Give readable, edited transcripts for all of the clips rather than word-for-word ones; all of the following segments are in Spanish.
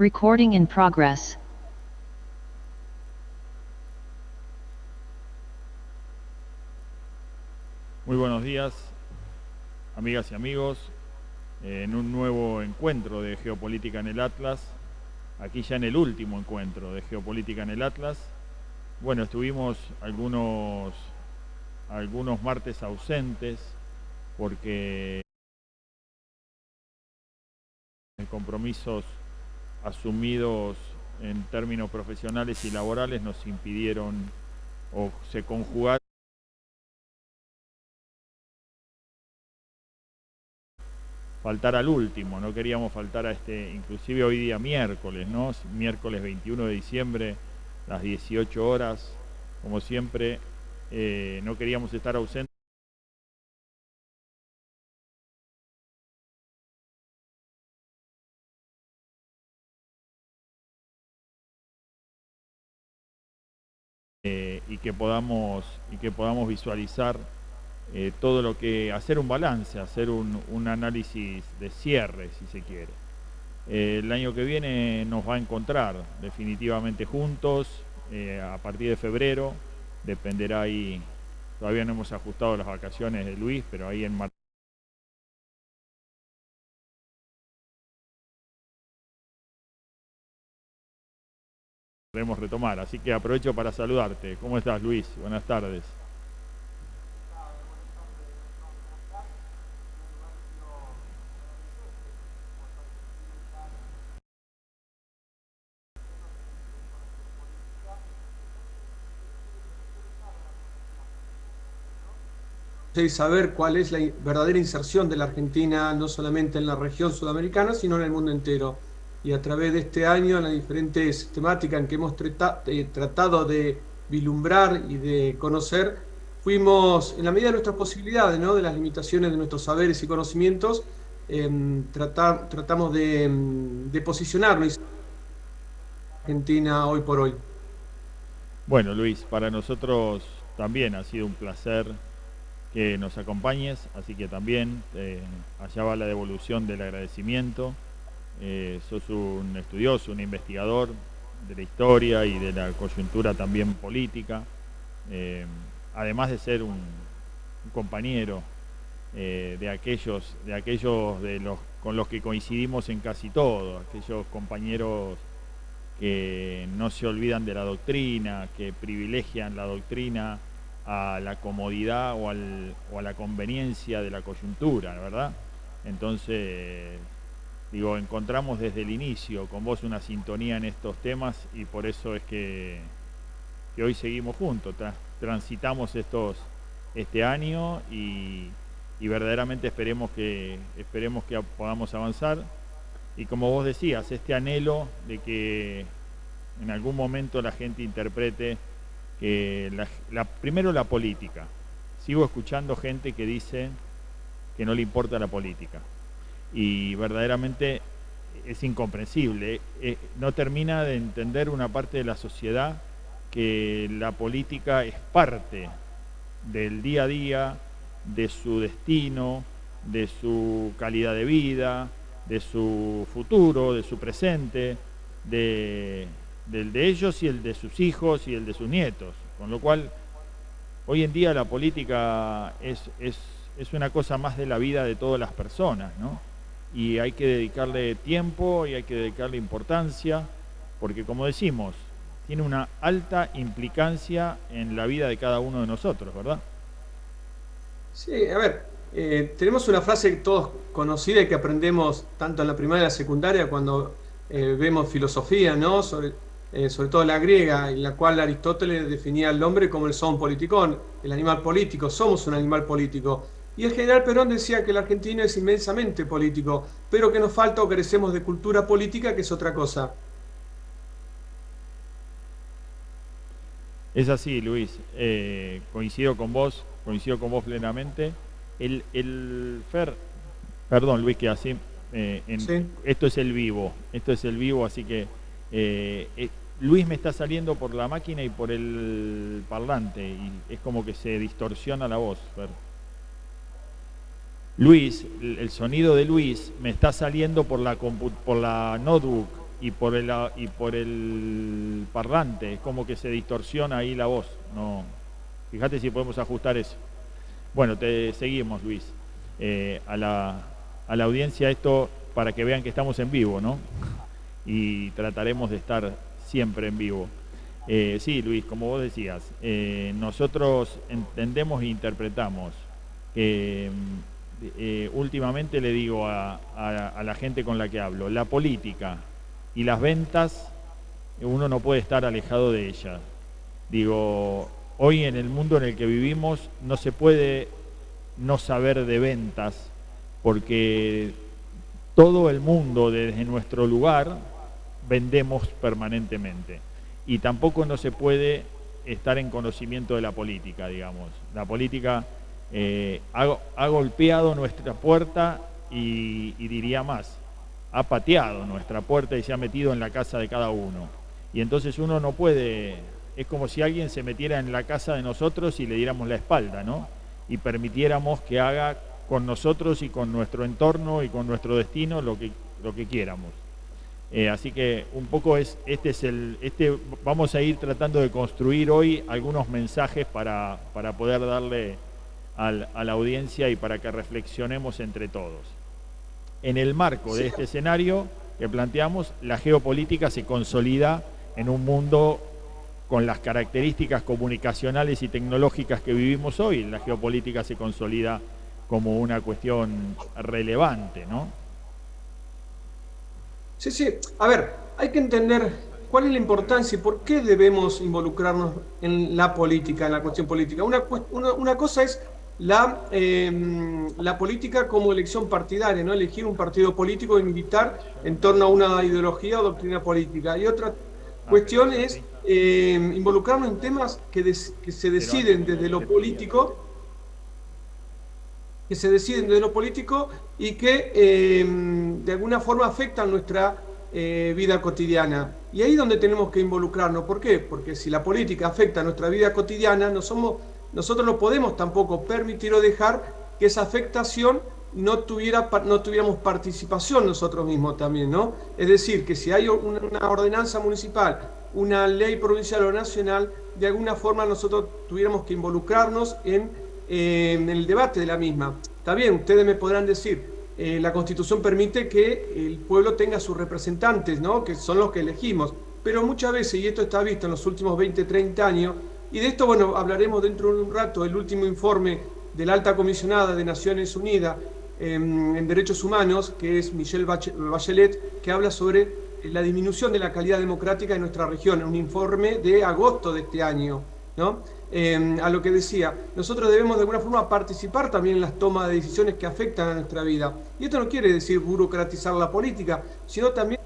Recording in progress. Muy buenos días, amigas y amigos, en un nuevo encuentro de Geopolítica en el Atlas, aquí ya en el último encuentro de Geopolítica en el Atlas. Bueno, estuvimos algunos martes ausentes porque compromisos asumidos en términos profesionales y laborales nos impidieron o se conjugaron faltar al último, no queríamos faltar a inclusive hoy día miércoles, ¿no? Miércoles 21 de diciembre, las 18 horas, como siempre, no queríamos estar ausentes. Y que podamos visualizar todo lo que, hacer un balance, hacer un análisis de cierre, si se quiere. El año que viene nos va a encontrar definitivamente juntos, a partir de febrero, dependerá ahí, todavía no hemos ajustado las vacaciones de Luis, pero ahí en marzo podremos retomar, así que aprovecho para saludarte. ¿Cómo estás, Luis? Buenas tardes. Saber cuál es la verdadera inserción de la Argentina, no solamente en la región sudamericana, sino en el mundo entero. Y a través de este año, en las diferentes temáticas en que hemos tratado de vislumbrar y de conocer, fuimos, en la medida de nuestras posibilidades, ¿no? De las limitaciones de nuestros saberes y conocimientos, tratamos de posicionarnos en Argentina hoy por hoy. Bueno, Luis, para nosotros también ha sido un placer que nos acompañes, así que también allá va la devolución del agradecimiento. Sos un estudioso, un investigador de la historia y de la coyuntura también política, además de ser un compañero de aquellos con los que coincidimos en casi todo, aquellos compañeros que no se olvidan de la doctrina, que privilegian la doctrina a la comodidad o a la conveniencia de la coyuntura, ¿verdad? Entonces, digo, encontramos desde el inicio con vos una sintonía en estos temas y por eso es que hoy seguimos juntos, transitamos este año y verdaderamente esperemos que podamos avanzar. Y como vos decías, este anhelo de que en algún momento la gente interprete que primero la política. Sigo escuchando gente que dice que no le importa la política. Y verdaderamente es incomprensible. No termina de entender una parte de la sociedad que la política es parte del día a día, de su destino, de su calidad de vida, de su futuro, de su presente, del de ellos y el de sus hijos y el de sus nietos. Con lo cual, hoy en día la política es una cosa más de la vida de todas las personas, ¿no? Y hay que dedicarle tiempo y hay que dedicarle importancia, porque como decimos, tiene una alta implicancia en la vida de cada uno de nosotros, ¿verdad? Sí, a ver, tenemos una frase todos conocida y que aprendemos tanto en la primaria y la secundaria cuando vemos filosofía, ¿no? Sobre todo la griega, en la cual Aristóteles definía al hombre como el zoon politikon, el animal político, somos un animal político. Y el general Perón decía que el argentino es inmensamente político, pero que nos falta o carecemos de cultura política, que es otra cosa. Es así, Luis. Coincido con vos plenamente. Fer, perdón, Luis, que así, Sí. esto es el vivo, así que Luis me está saliendo por la máquina y por el parlante y es como que se distorsiona la voz, Fer. Luis, el sonido de Luis me está saliendo por la notebook y por el parlante, es como que se distorsiona ahí la voz. No, fíjate si podemos ajustar eso. Bueno, te seguimos, Luis. A la audiencia esto para que vean que estamos en vivo, ¿no? Y trataremos de estar siempre en vivo. Sí, Luis, como vos decías, nosotros entendemos e interpretamos que últimamente le digo a la gente con la que hablo, la política y las ventas, uno no puede estar alejado de ellas. Digo, hoy en el mundo en el que vivimos no se puede no saber de ventas, porque todo el mundo desde nuestro lugar vendemos permanentemente. Y tampoco no se puede estar en conocimiento de la política, digamos. La política ha golpeado nuestra puerta y diría más, ha pateado nuestra puerta y se ha metido en la casa de cada uno. Y entonces uno no puede, es como si alguien se metiera en la casa de nosotros y le diéramos la espalda, ¿no? Y permitiéramos que haga con nosotros y con nuestro entorno y con nuestro destino lo que quieramos. Así que un poco vamos a ir tratando de construir hoy algunos mensajes para poder darle a la audiencia y para que reflexionemos entre todos. En el marco de este escenario que planteamos, la geopolítica se consolida en un mundo con las características comunicacionales y tecnológicas que vivimos hoy. La geopolítica se consolida como una cuestión relevante, ¿no? Sí, sí. A ver, hay que entender cuál es la importancia y por qué debemos involucrarnos en la política, en la cuestión política. Una cosa es la política como elección partidaria, ¿no? Elegir un partido político y militar en torno a una ideología o doctrina política. Y otra cuestión es involucrarnos en temas que se deciden desde lo político, y que de alguna forma afectan nuestra vida cotidiana. Y ahí es donde tenemos que involucrarnos. ¿Por qué? Porque si la política afecta a nuestra vida cotidiana, nosotros no podemos tampoco permitir o dejar que esa afectación no tuviéramos participación nosotros mismos también, ¿no? Es decir, que si hay una ordenanza municipal, una ley provincial o nacional, de alguna forma nosotros tuviéramos que involucrarnos en el debate de la misma. Está bien, ustedes me podrán decir, la Constitución permite que el pueblo tenga sus representantes, ¿no? Que son los que elegimos, pero muchas veces, y esto está visto en los últimos 20, 30 años, y de esto, bueno, hablaremos dentro de un rato, el último informe de la Alta Comisionada de Naciones Unidas en Derechos Humanos, que es Michelle Bachelet, que habla sobre la disminución de la calidad democrática en nuestra región, un informe de agosto de este año, ¿no? A lo que decía, nosotros debemos de alguna forma participar también en las tomas de decisiones que afectan a nuestra vida. Y esto no quiere decir burocratizar la política, sino también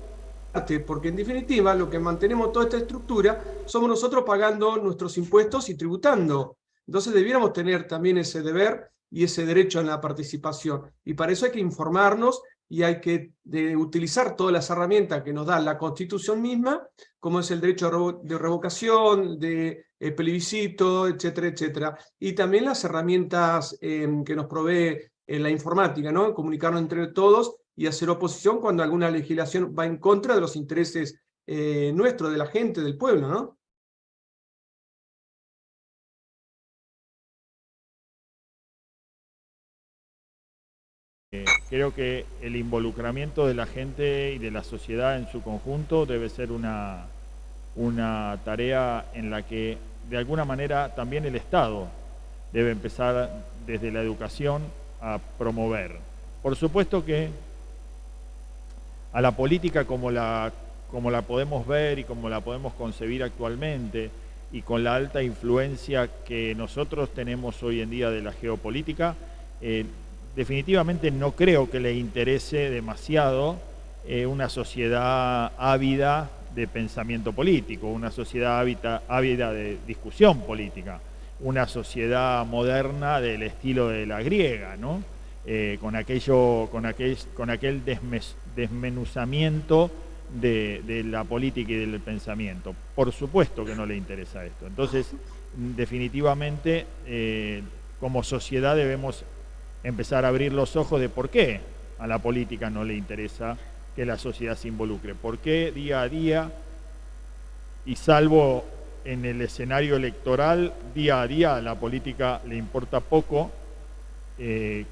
porque en definitiva lo que mantenemos toda esta estructura somos nosotros pagando nuestros impuestos y tributando. Entonces debiéramos tener también ese deber y ese derecho en la participación. Y para eso hay que informarnos y hay que utilizar todas las herramientas que nos da la Constitución misma, como es el derecho de revocación, de plebiscito, etcétera, etcétera. Y también las herramientas que nos provee la informática, ¿no? Comunicarnos entre todos y hacer oposición cuando alguna legislación va en contra de los intereses nuestros, de la gente, del pueblo, ¿no? Creo que el involucramiento de la gente y de la sociedad en su conjunto debe ser una tarea en la que de alguna manera también el Estado debe empezar desde la educación a promover. Por supuesto que a la política como la podemos ver y como la podemos concebir actualmente, y con la alta influencia que nosotros tenemos hoy en día de la geopolítica, definitivamente no creo que le interese demasiado una sociedad ávida de pensamiento político, una sociedad ávida de discusión política, una sociedad moderna del estilo de la griega, ¿no? Con aquel desmenuzamiento de la política y del pensamiento. Por supuesto que no le interesa esto. Entonces, definitivamente, como sociedad debemos empezar a abrir los ojos de por qué a la política no le interesa que la sociedad se involucre. ¿Por qué día a día, y salvo en el escenario electoral, día a día a la política le importa poco que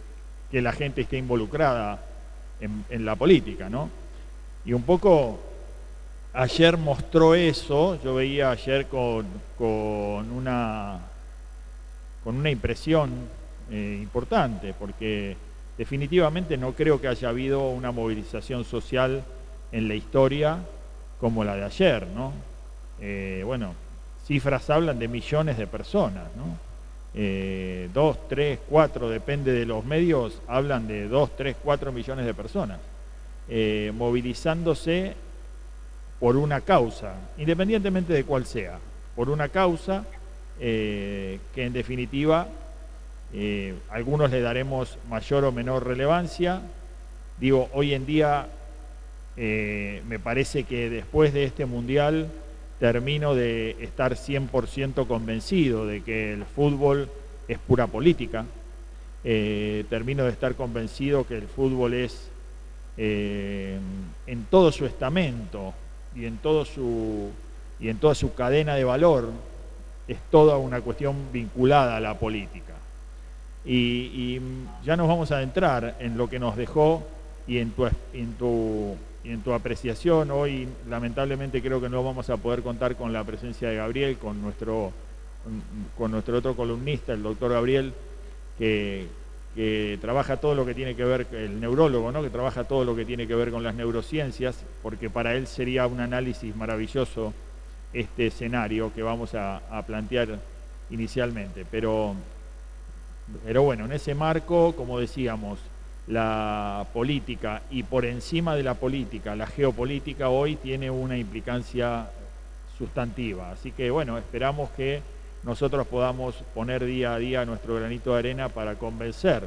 la gente esté involucrada en la política, ¿no? Y un poco ayer mostró eso. Yo veía ayer con una impresión importante, porque definitivamente no creo que haya habido una movilización social en la historia como la de ayer, ¿no? Bueno, cifras hablan de millones de personas, ¿no? 2, 3, 4, depende de los medios, hablan de 2, 3, 4 millones de personas movilizándose por una causa, independientemente de cuál sea, por una causa que en definitiva algunos le daremos mayor o menor relevancia. Digo, hoy en día me parece que después de este mundial termino de estar 100% convencido de que el fútbol es pura política. Termino de estar convencido que el fútbol es en todo su estamento y en toda su cadena de valor, es toda una cuestión vinculada a la política. Y ya nos vamos a adentrar en lo que nos dejó y en tu apreciación. Hoy lamentablemente creo que no vamos a poder contar con la presencia de Gabriel, con nuestro otro columnista, el doctor Gabriel, que trabaja todo lo que tiene que ver, el neurólogo, ¿no? Que trabaja todo lo que tiene que ver con las neurociencias, porque para él sería un análisis maravilloso este escenario que vamos a plantear inicialmente. Pero bueno, en ese marco, como decíamos, la política, y por encima de la política, la geopolítica hoy tiene una implicancia sustantiva. Así que bueno, esperamos que nosotros podamos poner día a día nuestro granito de arena para convencer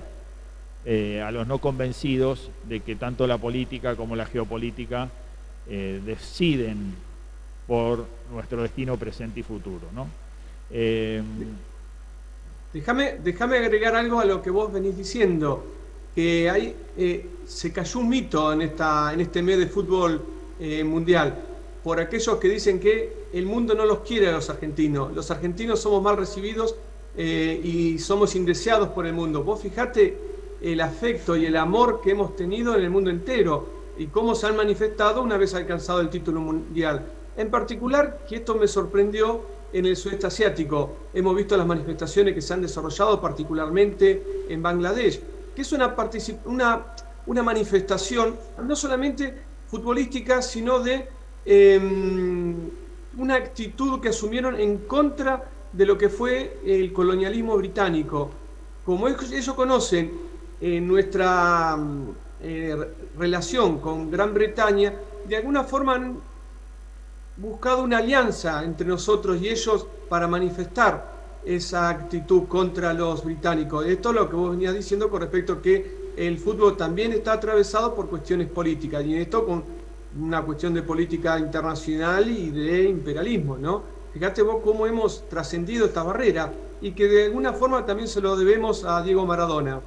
a los no convencidos de que tanto la política como la geopolítica deciden por nuestro destino presente y futuro, ¿no? Déjame agregar algo a lo que vos venís diciendo, que se cayó un mito en este mes de fútbol mundial, por aquellos que dicen que el mundo no los quiere a los argentinos. Los argentinos somos mal recibidos y somos indeseados por el mundo. Vos fijate el afecto y el amor que hemos tenido en el mundo entero y cómo se han manifestado una vez alcanzado el título mundial. En particular, que esto me sorprendió en el sudeste asiático. Hemos visto las manifestaciones que se han desarrollado particularmente en Bangladesh, que es una manifestación no solamente futbolística, sino de una actitud que asumieron en contra de lo que fue el colonialismo británico. Como ellos conocen nuestra relación con Gran Bretaña, de alguna forma han buscado una alianza entre nosotros y ellos para manifestar esa actitud contra los británicos. Esto es lo que vos venías diciendo con respecto a que el fútbol también está atravesado por cuestiones políticas, y esto con una cuestión de política internacional y de imperialismo, ¿no? Fíjate vos cómo hemos trascendido esta barrera y que de alguna forma también se lo debemos a Diego Maradona.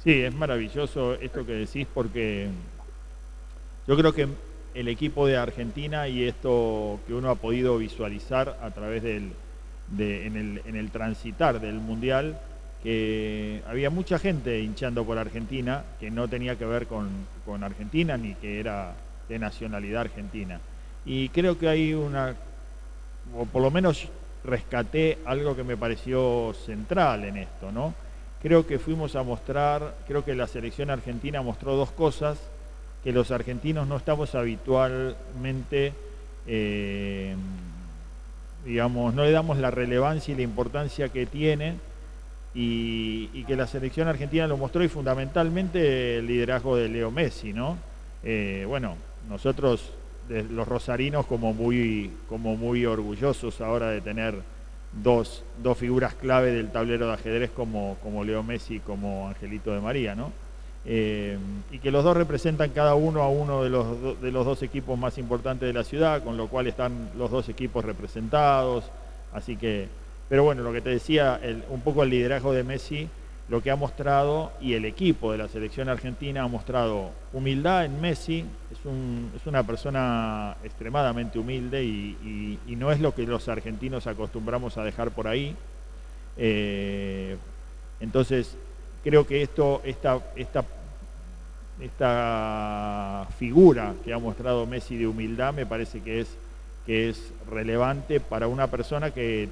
Sí, es maravilloso esto que decís, porque yo creo que el equipo de Argentina, y esto que uno ha podido visualizar a través en el transitar del Mundial, que había mucha gente hinchando por Argentina que no tenía que ver con Argentina ni que era de nacionalidad argentina. Y creo que hay o por lo menos rescaté algo que me pareció central en esto, ¿no? Creo que creo que la selección argentina mostró dos cosas que los argentinos no estamos habitualmente, digamos, no le damos la relevancia y la importancia que tiene, y que la selección argentina lo mostró, y fundamentalmente el liderazgo de Leo Messi, ¿no? Bueno, nosotros los rosarinos como muy orgullosos ahora de tener dos figuras clave del tablero de ajedrez como Leo Messi y como Angelito de María, ¿no? Y que los dos representan cada uno a uno de los dos equipos más importantes de la ciudad, con lo cual están los dos equipos representados. Así que, pero bueno, lo que te decía, un poco el liderazgo de Messi lo que ha mostrado, y el equipo de la selección argentina ha mostrado humildad en Messi. Es una persona extremadamente humilde y no es lo que los argentinos acostumbramos a dejar por ahí. Entonces creo que esta figura que ha mostrado Messi de humildad me parece que es relevante para una persona que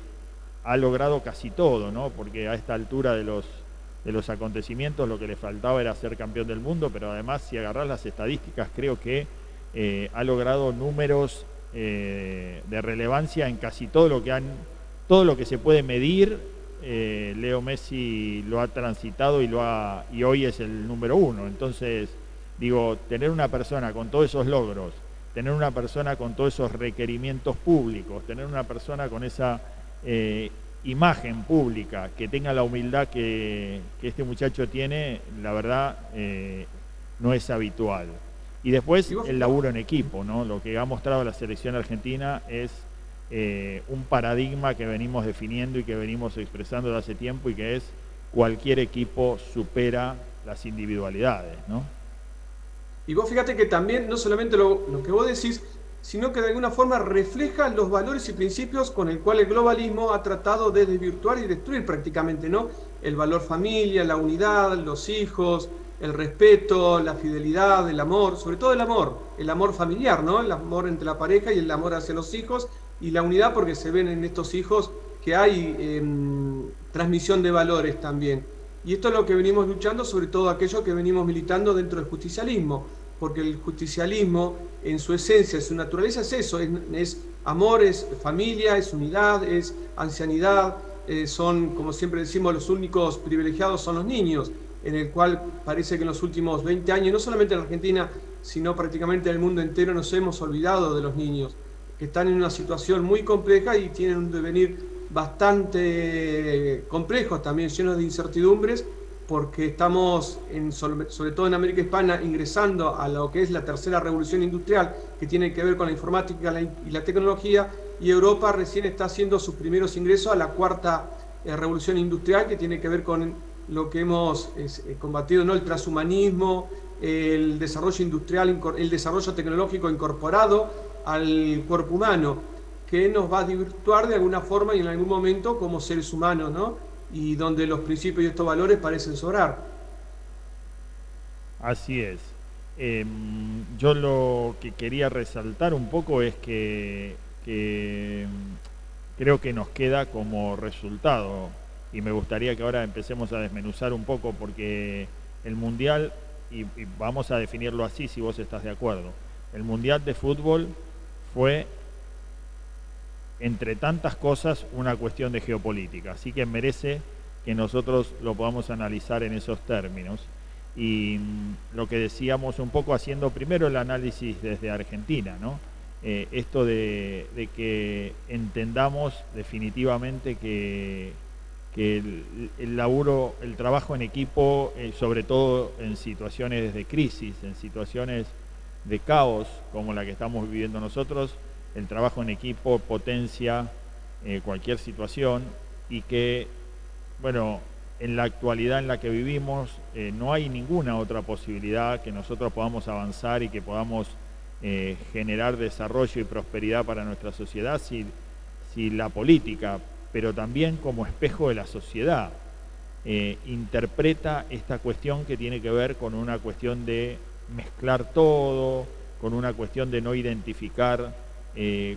ha logrado casi todo, ¿no? Porque a esta altura de los acontecimientos lo que le faltaba era ser campeón del mundo, pero además si agarrás las estadísticas creo que ha logrado números de relevancia en casi todo lo que se puede medir. Leo Messi lo ha transitado y hoy es el número 1. Entonces, digo, tener una persona con todos esos logros, tener una persona con todos esos requerimientos públicos, tener una persona con esa imagen pública, que tenga la humildad que este muchacho tiene, la verdad no es habitual. Y después el laburo en equipo, ¿no? Lo que ha mostrado la selección argentina es un paradigma que venimos definiendo y que venimos expresando desde hace tiempo, y que es: cualquier equipo supera las individualidades, ¿no? Y vos fíjate que también no solamente lo que vos decís, sino que de alguna forma refleja los valores y principios con el cual el globalismo ha tratado de desvirtuar y destruir prácticamente, ¿no? El valor familia, la unidad, los hijos, el respeto, la fidelidad, el amor, sobre todo el amor familiar, ¿no? El amor entre la pareja y el amor hacia los hijos, y la unidad, porque se ven en estos hijos que hay transmisión de valores también. Y esto es lo que venimos luchando, sobre todo aquellos que venimos militando dentro del justicialismo, porque el justicialismo en su esencia, en su naturaleza es eso, es amor, es familia, es unidad, es ancianidad, son, como siempre decimos, los únicos privilegiados son los niños, en el cual parece que en los últimos 20 años, no solamente en Argentina, sino prácticamente en el mundo entero, nos hemos olvidado de los niños, que están en una situación muy compleja y tienen un devenir bastante complejo, también llenos de incertidumbres, porque estamos, sobre todo en América Hispana, ingresando a lo que es la tercera revolución industrial, que tiene que ver con la informática y la tecnología, y Europa recién está haciendo sus primeros ingresos a la cuarta revolución industrial, que tiene que ver con lo que hemos combatido, ¿no? El transhumanismo, el desarrollo industrial, el desarrollo tecnológico incorporado al cuerpo humano, que nos va a desvirtuar de alguna forma y en algún momento como seres humanos, ¿no? Y donde los principios y estos valores parecen sobrar. Así es. Yo lo que quería resaltar un poco es que creo que nos queda como resultado, y me gustaría que ahora empecemos a desmenuzar un poco, porque el Mundial, y vamos a definirlo así si vos estás de acuerdo, el Mundial de fútbol fue, entre tantas cosas, una cuestión de geopolítica, así que merece que nosotros lo podamos analizar en esos términos. Y lo que decíamos un poco, haciendo primero el análisis desde Argentina, ¿no? Esto de que entendamos definitivamente que el laburo, el trabajo en equipo, sobre todo en situaciones de crisis, en situaciones de caos como la que estamos viviendo nosotros, el trabajo en equipo potencia cualquier situación, y que, bueno, en la actualidad en la que vivimos no hay ninguna otra posibilidad que nosotros podamos avanzar y que podamos generar desarrollo y prosperidad para nuestra sociedad si la política, pero también como espejo de la sociedad, interpreta esta cuestión que tiene que ver con una cuestión de mezclar todo, con una cuestión de no identificar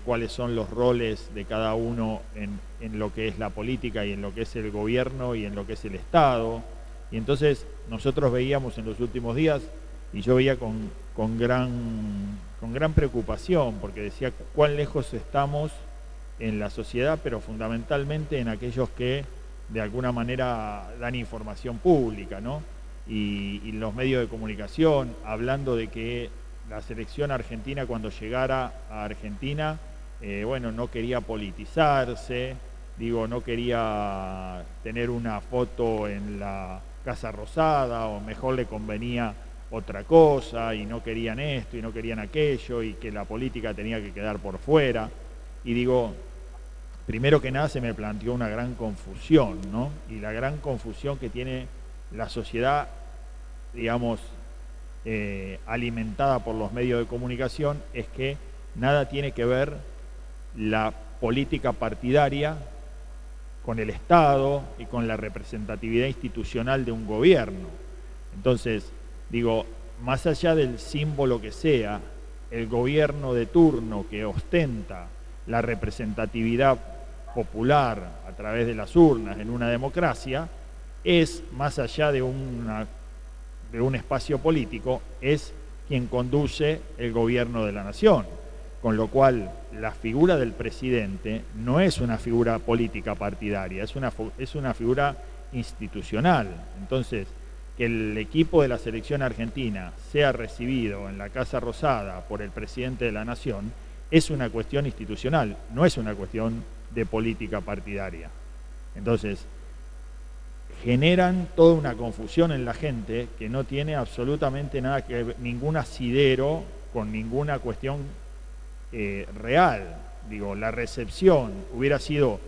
cuáles son los roles de cada uno en lo que es la política y en lo que es el gobierno y en lo que es el Estado. Y entonces nosotros veíamos en los últimos días, y yo veía con gran preocupación, porque decía cuán lejos estamos en la sociedad, pero fundamentalmente en aquellos que de alguna manera dan información pública, ¿no? Y los medios de comunicación, hablando de que la selección argentina, cuando llegara a Argentina, bueno, no quería politizarse, no quería tener una foto en la Casa Rosada, o mejor le convenía otra cosa, y no querían esto y no querían aquello, y que la política tenía que quedar por fuera. Y primero que nada se me planteó una gran confusión, ¿no? Y la gran confusión que tiene la sociedad, digamos, alimentada por los medios de comunicación, es que nada tiene que ver la política partidaria con el Estado y con la representatividad institucional de un gobierno. Entonces, digo, más allá del símbolo que sea, el gobierno de turno que ostenta la representatividad popular a través de las urnas en una democracia, es, más allá de un espacio político, es quien conduce el gobierno de la nación. Con lo cual, la figura del presidente no es una figura política partidaria, es una figura institucional. Entonces, que el equipo de la selección argentina sea recibido en la Casa Rosada por el presidente de la nación es una cuestión institucional, no es una cuestión de política partidaria. Entonces, generan toda una confusión en la gente que no tiene absolutamente nada que ver, ningún asidero con ninguna cuestión real. Digo, la recepción hubiera sido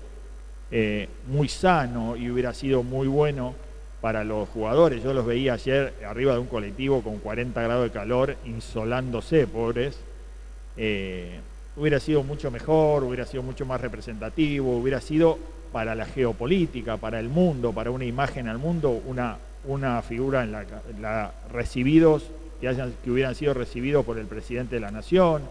muy sano y hubiera sido muy bueno para los jugadores. Yo los veía ayer arriba de un colectivo con 40 grados de calor, insolándose, pobres. Hubiera sido mucho mejor, hubiera sido mucho más representativo, hubiera sido para la geopolítica, para el mundo, para una imagen al mundo, una figura en la recibidos, que hubieran sido recibidos por el presidente de la nación,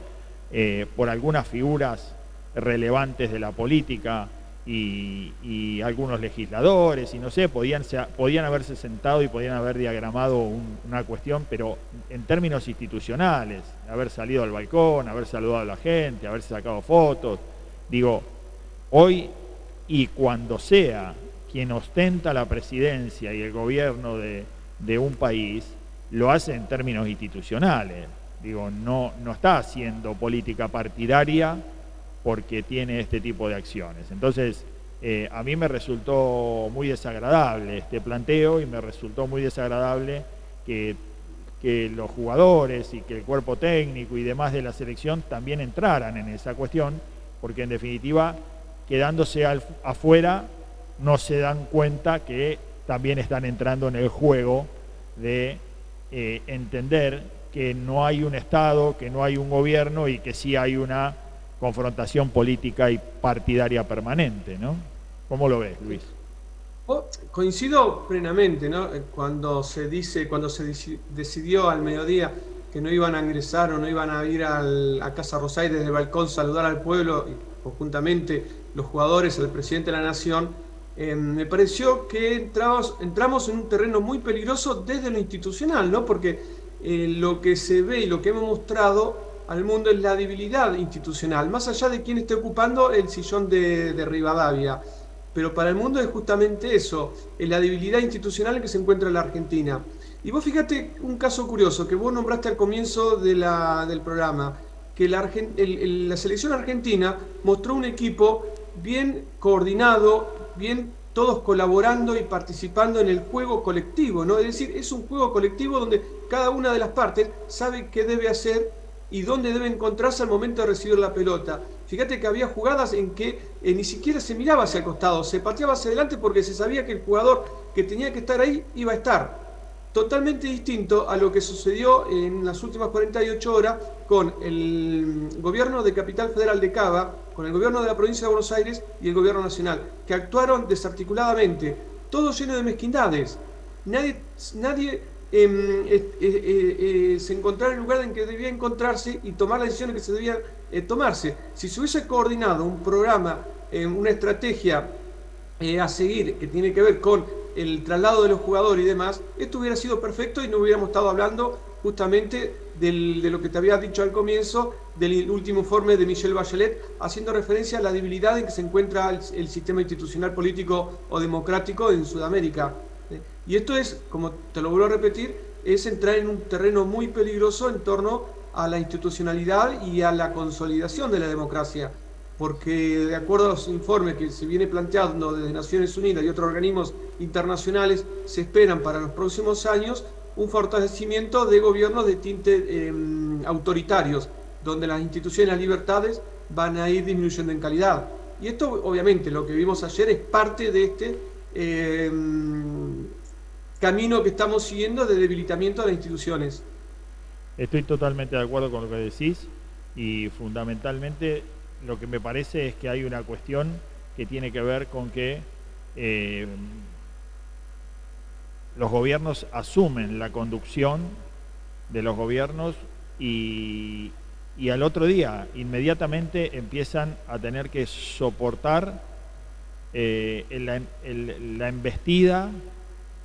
por algunas figuras relevantes de la política y algunos legisladores, y no sé, podían haberse sentado y podían haber diagramado una cuestión, pero en términos institucionales, haber salido al balcón, haber saludado a la gente, haberse sacado fotos. Digo, hoy y cuando sea quien ostenta la presidencia y el gobierno de un país, lo hace en términos institucionales. Digo, no está haciendo política partidaria porque tiene este tipo de acciones. Entonces, a mí me resultó muy desagradable este planteo y me resultó muy desagradable que los jugadores y que el cuerpo técnico y demás de la selección también entraran en esa cuestión, porque en definitiva, quedándose afuera, no se dan cuenta que también están entrando en el juego de entender que no hay un Estado, que no hay un gobierno y que sí hay una confrontación política y partidaria permanente, ¿no? ¿Cómo lo ves, Luis? Coincido plenamente, ¿no? Cuando se decidió al mediodía que no iban a ingresar o no iban a ir a Casa Rosada desde el balcón saludar al pueblo y conjuntamente los jugadores, el presidente de la nación, me pareció que entramos en un terreno muy peligroso desde lo institucional, ¿no? Porque lo que se ve y lo que hemos mostrado al mundo es la debilidad institucional, más allá de quién esté ocupando el sillón de Rivadavia. Pero para el mundo es justamente eso, es la debilidad institucional en que se encuentra la Argentina. Y vos fíjate un caso curioso que vos nombraste al comienzo del programa, que la selección argentina mostró un equipo bien coordinado, bien todos colaborando y participando en el juego colectivo, ¿no? Es decir, es un juego colectivo donde cada una de las partes sabe qué debe hacer y dónde debe encontrarse al momento de recibir la pelota. Fíjate que había jugadas en que ni siquiera se miraba hacia el costado, se pateaba hacia adelante porque se sabía que el jugador que tenía que estar ahí iba a estar. Totalmente distinto a lo que sucedió en las últimas 48 horas con el gobierno de Capital Federal de Cava, con el gobierno de la provincia de Buenos Aires y el gobierno nacional, que actuaron desarticuladamente, todo lleno de mezquindades. Nadie se encontrara en el lugar en que debía encontrarse y tomar las decisiones que se debían tomarse. Si se hubiese coordinado un programa, una estrategia a seguir que tiene que ver con el traslado de los jugadores y demás, esto hubiera sido perfecto y no hubiéramos estado hablando justamente de lo que te había dicho al comienzo, del último informe de Michelle Bachelet, haciendo referencia a la debilidad en que se encuentra el sistema institucional político o democrático en Sudamérica. Y esto es, como te lo vuelvo a repetir, es entrar en un terreno muy peligroso en torno a la institucionalidad y a la consolidación de la democracia, porque de acuerdo a los informes que se viene planteando desde Naciones Unidas y otros organismos internacionales, se esperan para los próximos años un fortalecimiento de gobiernos de tinte autoritarios, donde las instituciones y las libertades van a ir disminuyendo en calidad. Y esto, obviamente, lo que vimos ayer es parte de camino que estamos siguiendo de debilitamiento de las instituciones. Estoy totalmente de acuerdo con lo que decís y fundamentalmente lo que me parece es que hay una cuestión que tiene que ver con que los gobiernos asumen la conducción de los gobiernos y al otro día inmediatamente empiezan a tener que soportar la embestida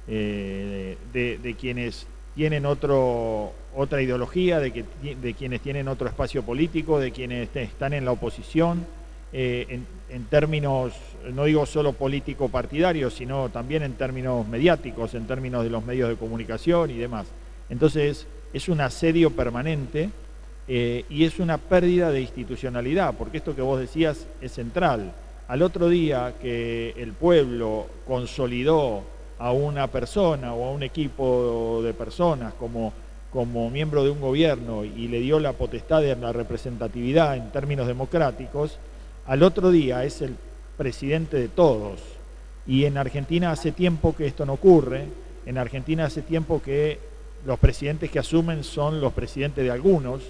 de quienes tienen otra ideología, de quienes tienen otro espacio político, de quienes están en la oposición, en términos, no digo solo político-partidarios, sino también en términos mediáticos, en términos de los medios de comunicación y demás. Entonces, es un asedio permanente y es una pérdida de institucionalidad, porque esto que vos decías es central. Al otro día que el pueblo consolidó a una persona o a un equipo de personas como miembro de un gobierno y le dio la potestad de la representatividad en términos democráticos, al otro día es el presidente de todos. Y en Argentina hace tiempo que esto no ocurre, en Argentina hace tiempo que los presidentes que asumen son los presidentes de algunos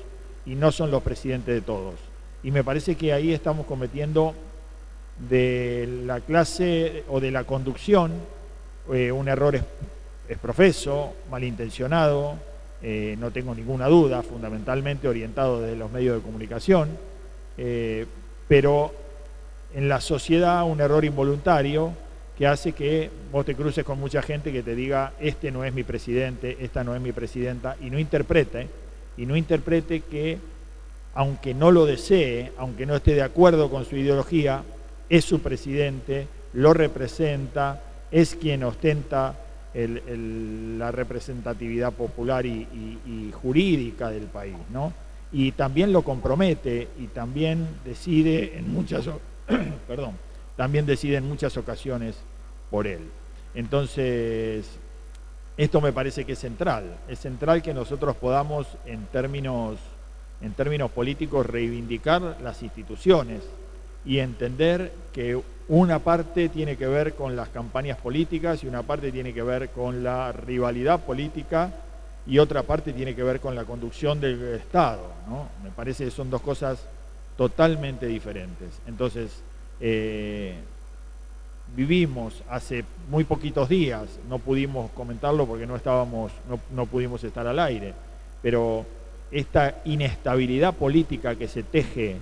y no son los presidentes de todos. Y me parece que ahí estamos cometiendo de la clase o de la conducción un error profeso, malintencionado, no tengo ninguna duda, fundamentalmente orientado desde los medios de comunicación, pero en la sociedad un error involuntario que hace que vos te cruces con mucha gente que te diga este no es mi presidente, esta no es mi presidenta, y no interprete que aunque no lo desee, aunque no esté de acuerdo con su ideología, es su presidente, lo representa, es quien ostenta la representatividad popular y jurídica del país, ¿no? Y también lo compromete y también decide en muchas ocasiones por él. Entonces, esto me parece que es central que nosotros podamos en términos políticos reivindicar las instituciones y entender que una parte tiene que ver con las campañas políticas y una parte tiene que ver con la rivalidad política y otra parte tiene que ver con la conducción del Estado, ¿no? Me parece que son dos cosas totalmente diferentes. Entonces, vivimos hace muy poquitos días, no pudimos comentarlo porque no pudimos estar al aire, pero esta inestabilidad política que se teje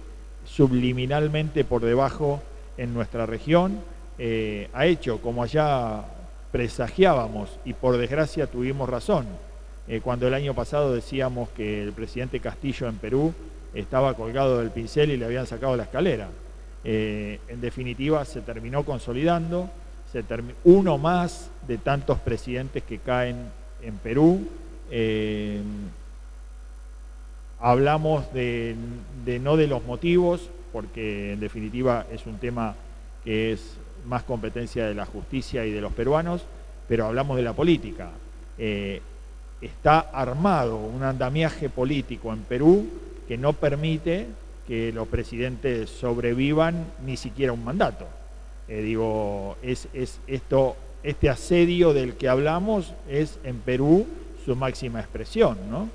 subliminalmente por debajo en nuestra región ha hecho, como allá presagiábamos y por desgracia tuvimos razón, cuando el año pasado decíamos que el presidente Castillo en Perú estaba colgado del pincel y le habían sacado la escalera. En definitiva se terminó consolidando, uno más de tantos presidentes que caen en Perú. Hablamos no de los motivos, porque en definitiva es un tema que es más competencia de la justicia y de los peruanos, pero hablamos de la política. Está armado un andamiaje político en Perú que no permite que los presidentes sobrevivan ni siquiera un mandato. Este asedio del que hablamos es en Perú su máxima expresión, ¿no?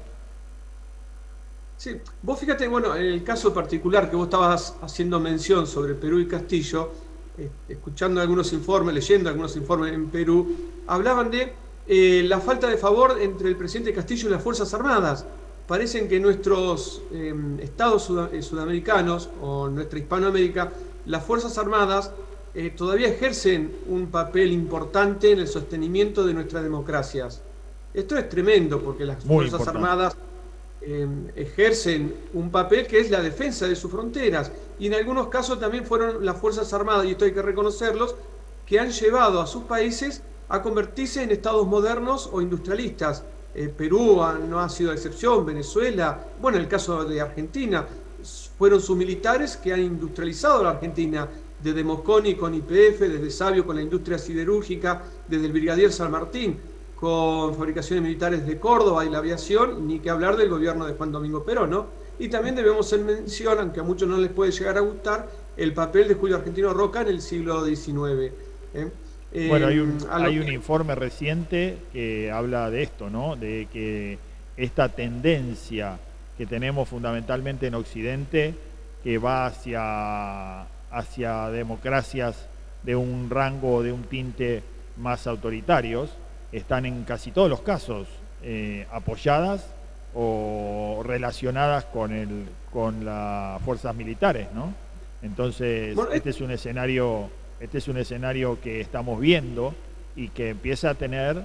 Sí, vos fíjate, bueno, en el caso particular que vos estabas haciendo mención sobre Perú y Castillo, escuchando algunos informes, leyendo algunos informes en Perú, hablaban de la falta de favor entre el presidente Castillo y las Fuerzas Armadas. Parecen que nuestros estados sudamericanos o nuestra Hispanoamérica, las Fuerzas Armadas todavía ejercen un papel importante en el sostenimiento de nuestras democracias. Esto es tremendo porque las Fuerzas Armadas ejercen un papel que es la defensa de sus fronteras y en algunos casos también fueron las Fuerzas Armadas, y esto hay que reconocerlos, que han llevado a sus países a convertirse en estados modernos o industrialistas. Perú no ha sido excepción, Venezuela, bueno, en el caso de Argentina, fueron sus militares que han industrializado la Argentina, desde Mosconi con YPF, desde Sabio con la industria siderúrgica, desde el Brigadier San Martín con fabricaciones militares de Córdoba y la aviación, ni que hablar del gobierno de Juan Domingo Perón, ¿no? Y también debemos hacer mención, aunque a muchos no les puede llegar a gustar, el papel de Julio Argentino Roca en el siglo XIX. Bueno, A lo hay un que, informe reciente que habla de esto, ¿no? De que esta tendencia que tenemos fundamentalmente en Occidente, que va hacia democracias de un rango, de un tinte más autoritarios, están en casi todos los casos apoyadas o relacionadas con las fuerzas militares, ¿no? Entonces, bueno, este es un escenario que estamos viendo y que empieza a tener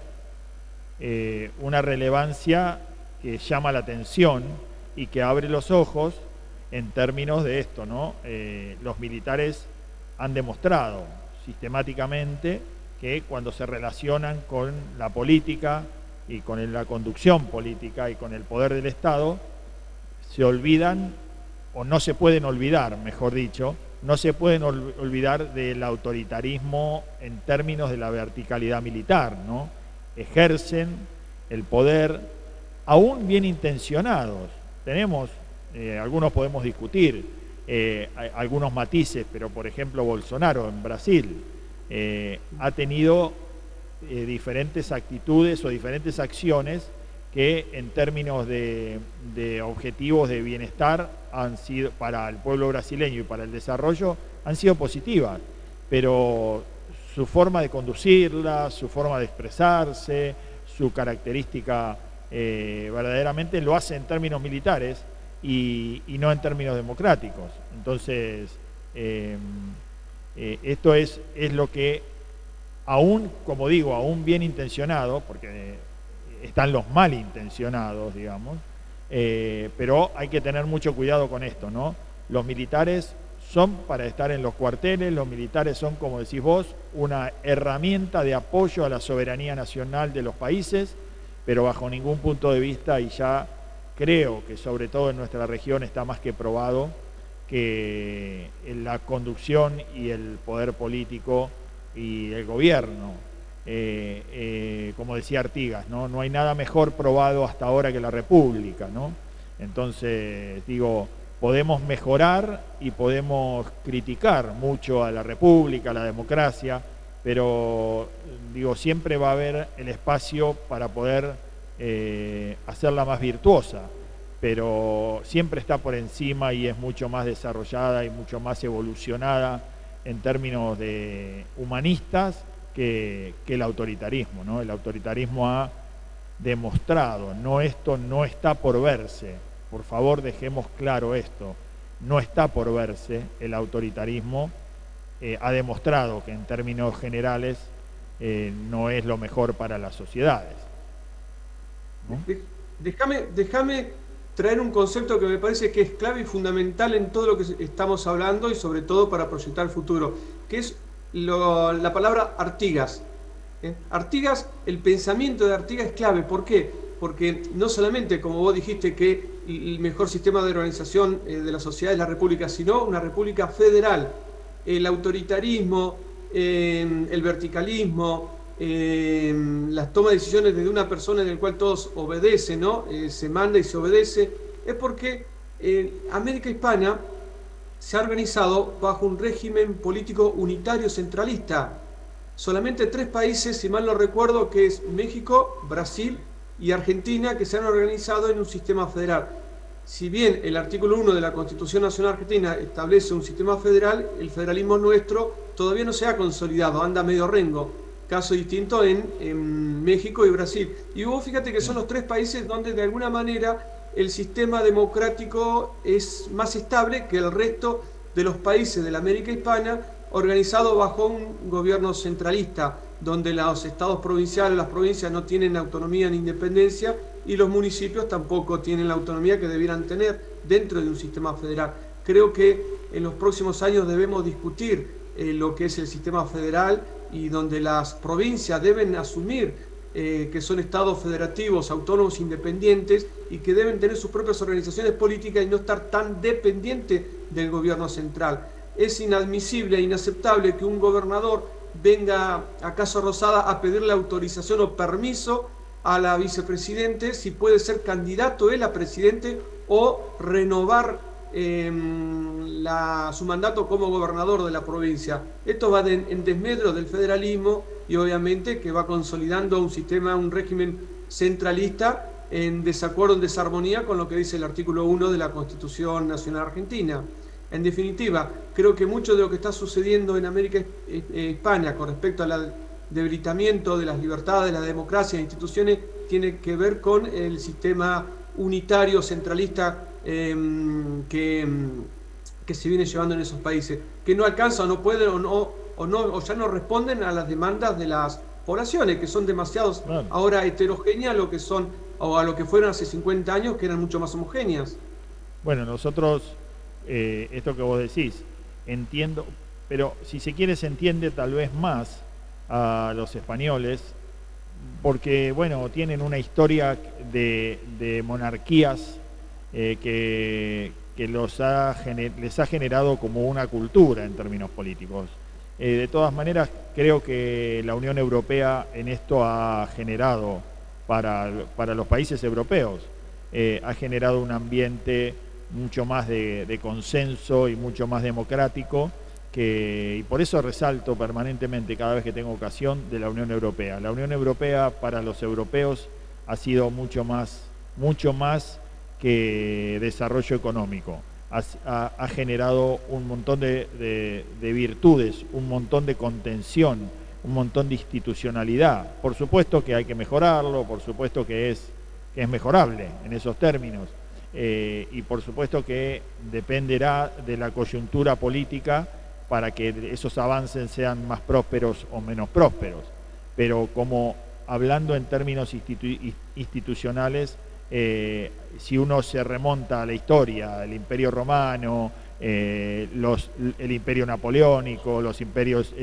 una relevancia que llama la atención y que abre los ojos en términos de esto, ¿no? Los militares han demostrado sistemáticamente que cuando se relacionan con la política y con la conducción política y con el poder del Estado, se olvidan, o no se pueden olvidar, mejor dicho, no se pueden olvidar del autoritarismo en términos de la verticalidad militar, ¿no? Ejercen el poder, aún bien intencionados. Tenemos, algunos podemos discutir algunos matices, pero por ejemplo Bolsonaro en Brasil ha tenido diferentes actitudes o diferentes acciones que en términos de objetivos de bienestar han sido para el pueblo brasileño y para el desarrollo han sido positivas, pero su forma de conducirla, su forma de expresarse, su característica verdaderamente lo hace en términos militares y no en términos democráticos. Entonces, esto es lo que, aún, como digo, aún bien intencionado, porque están los malintencionados, digamos, pero hay que tener mucho cuidado con esto, ¿no? Los militares son para estar en los cuarteles, los militares son, como decís vos, una herramienta de apoyo a la soberanía nacional de los países, pero bajo ningún punto de vista, y ya creo que sobre todo en nuestra región está más que probado, que la conducción y el poder político y el gobierno, como decía Artigas, ¿no? No hay nada mejor probado hasta ahora que la República, ¿no? Entonces, digo, podemos mejorar y podemos criticar mucho a la República, a la democracia, pero digo, siempre va a haber el espacio para poder hacerla más virtuosa, pero siempre está por encima y es mucho más desarrollada y mucho más evolucionada en términos de humanistas que el autoritarismo, ¿no? El autoritarismo ha demostrado, esto no está por verse, por favor dejemos claro esto, no está por verse. El autoritarismo ha demostrado que en términos generales no es lo mejor para las sociedades, ¿no? déjame traer un concepto que me parece que es clave y fundamental en todo lo que estamos hablando y sobre todo para proyectar el futuro, que es la palabra Artigas. Artigas, el pensamiento de Artigas es clave. ¿Por qué? Porque no solamente, como vos dijiste, que el mejor sistema de organización de la sociedad es la república, sino una república federal. El autoritarismo, el verticalismo, las tomas de decisiones desde una persona en la cual todos obedecen, ¿no? Se manda y se obedece, es porque América Hispana se ha organizado bajo un régimen político unitario centralista. Solamente 3 países, si mal no recuerdo, que es México, Brasil y Argentina, que se han organizado en un sistema federal. Si bien el artículo 1 de la Constitución Nacional Argentina establece un sistema federal, el federalismo nuestro todavía no se ha consolidado, anda medio rengo. Caso distinto en México y Brasil. Y vos fíjate que son los 3 países donde de alguna manera el sistema democrático es más estable que el resto de los países de la América Hispana, organizado bajo un gobierno centralista, donde los estados provinciales, las provincias no tienen autonomía ni independencia y los municipios tampoco tienen la autonomía que debieran tener dentro de un sistema federal. Creo que en los próximos años debemos discutir lo que es el sistema federal y donde las provincias deben asumir que son estados federativos, autónomos, independientes y que deben tener sus propias organizaciones políticas y no estar tan dependientes del gobierno central. Es inadmisible e inaceptable que un gobernador venga a Casa Rosada a pedirle autorización o permiso a la vicepresidente si puede ser candidato él a presidente o renovar su mandato como gobernador de la provincia. Esto va en desmedro del federalismo y obviamente que va consolidando un sistema, un régimen centralista en desacuerdo, en desarmonía con lo que dice el artículo 1 de la Constitución Nacional Argentina. En definitiva, creo que mucho de lo que está sucediendo en América Hispana con respecto al debilitamiento de las libertades, de la democracia e instituciones, tiene que ver con el sistema unitario, centralista que se viene llevando en esos países, que no alcanza o no pueden o ya no responden a las demandas de las poblaciones, que son demasiados ahora heterogéneas a lo que son o a lo que fueron hace 50 años, que eran mucho más homogéneas. Bueno, nosotros, esto que vos decís, entiendo, pero si se quiere se entiende tal vez más a los españoles, porque, bueno, tienen una historia de monarquías que les ha generado como una cultura en términos políticos. De todas maneras, creo que la Unión Europea en esto ha generado para los países europeos, ha generado un ambiente mucho más de consenso y mucho más democrático, y por eso resalto permanentemente cada vez que tengo ocasión de la Unión Europea. La Unión Europea para los europeos ha sido mucho más que desarrollo económico. Ha generado un montón de virtudes, un montón de contención, un montón de institucionalidad. Por supuesto que hay que mejorarlo, por supuesto que es mejorable en esos términos, y por supuesto que dependerá de la coyuntura política para que esos avances sean más prósperos o menos prósperos. Pero como hablando en términos institucionales, si uno se remonta a la historia, el Imperio Romano, el Imperio Napoleónico, los imperios,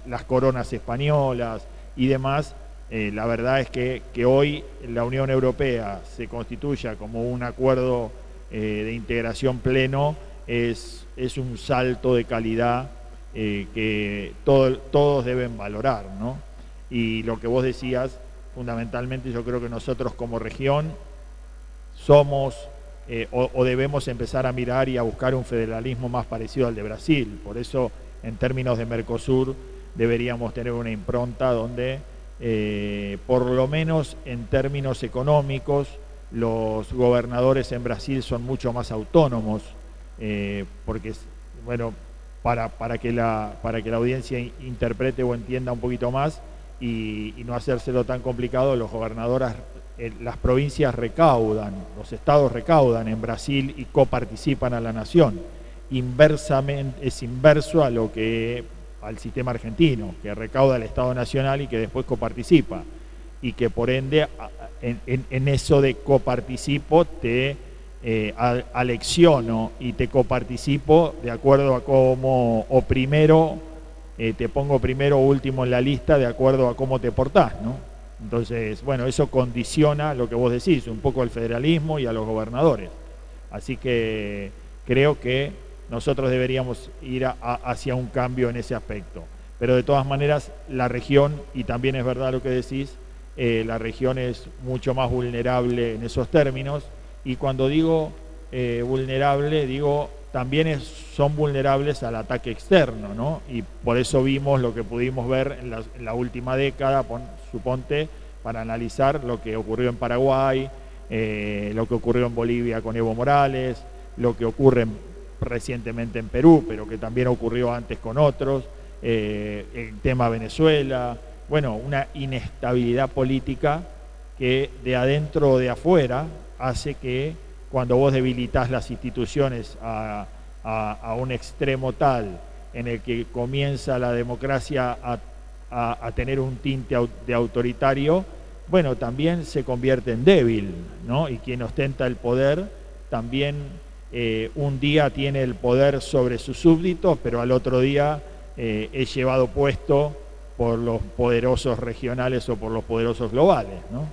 las coronas españolas y demás, la verdad es que hoy la Unión Europea se constituya como un acuerdo de integración pleno, es un salto de calidad que todos deben valorar, ¿no? Y lo que vos decías, fundamentalmente yo creo que nosotros como región somos o debemos empezar a mirar y a buscar un federalismo más parecido al de Brasil. Por eso, en términos de Mercosur, deberíamos tener una impronta donde, por lo menos en términos económicos, los gobernadores en Brasil son mucho más autónomos, porque, bueno, para que la audiencia interprete o entienda un poquito más y no hacérselo tan complicado, los gobernadores, las provincias recaudan, los estados recaudan en Brasil y coparticipan a la nación. Inversamente, es inverso a al sistema argentino, que recauda el Estado Nacional y que después coparticipa, y que por ende en eso de coparticipo te alecciono y te coparticipo de acuerdo a cómo, o primero te pongo primero o último en la lista de acuerdo a cómo te portás, ¿no? Entonces, bueno, eso condiciona lo que vos decís, un poco al federalismo y a los gobernadores. Así que creo que nosotros deberíamos ir hacia un cambio en ese aspecto. Pero de todas maneras, la región, y también es verdad lo que decís, la región es mucho más vulnerable en esos términos. Y cuando digo vulnerable, digo también son vulnerables al ataque externo, ¿no? Y por eso vimos lo que pudimos ver en la última década, suponte, para analizar lo que ocurrió en Paraguay, lo que ocurrió en Bolivia con Evo Morales, lo que ocurre recientemente en Perú, pero que también ocurrió antes con otros, el tema Venezuela, bueno, una inestabilidad política que de adentro o de afuera hace que cuando vos debilitas las instituciones a un extremo tal en el que comienza la democracia a tener un tinte de autoritario, bueno, también se convierte en débil, ¿no? Y quien ostenta el poder también un día tiene el poder sobre sus súbditos, pero al otro día es llevado puesto por los poderosos regionales o por los poderosos globales, ¿no?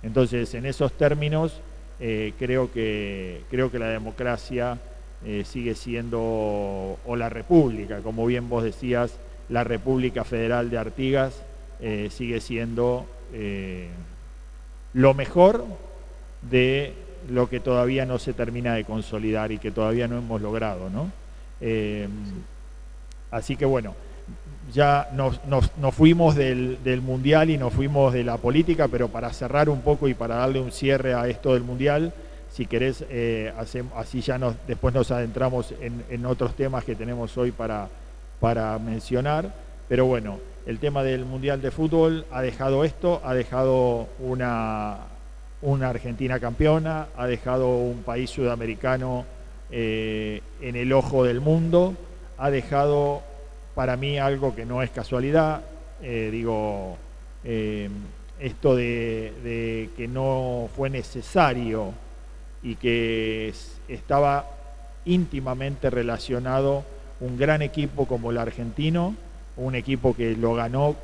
Entonces, en esos términos, creo que la democracia sigue siendo, o la república, como bien vos decías, la República Federal de Artigas sigue siendo lo mejor de lo que todavía no se termina de consolidar y que todavía no hemos logrado, ¿no? Así que bueno, ya nos fuimos del Mundial y nos fuimos de la política, pero para cerrar un poco y para darle un cierre a esto del Mundial, si querés, así ya después nos adentramos en otros temas que tenemos hoy para mencionar. Pero bueno, el tema del Mundial de Fútbol ha dejado esto, ha dejado una Argentina campeona, ha dejado un país sudamericano en el ojo del mundo, ha dejado para mí algo que no es casualidad, esto de que no fue necesario y que estaba íntimamente relacionado un gran equipo como el argentino, un equipo que lo ganó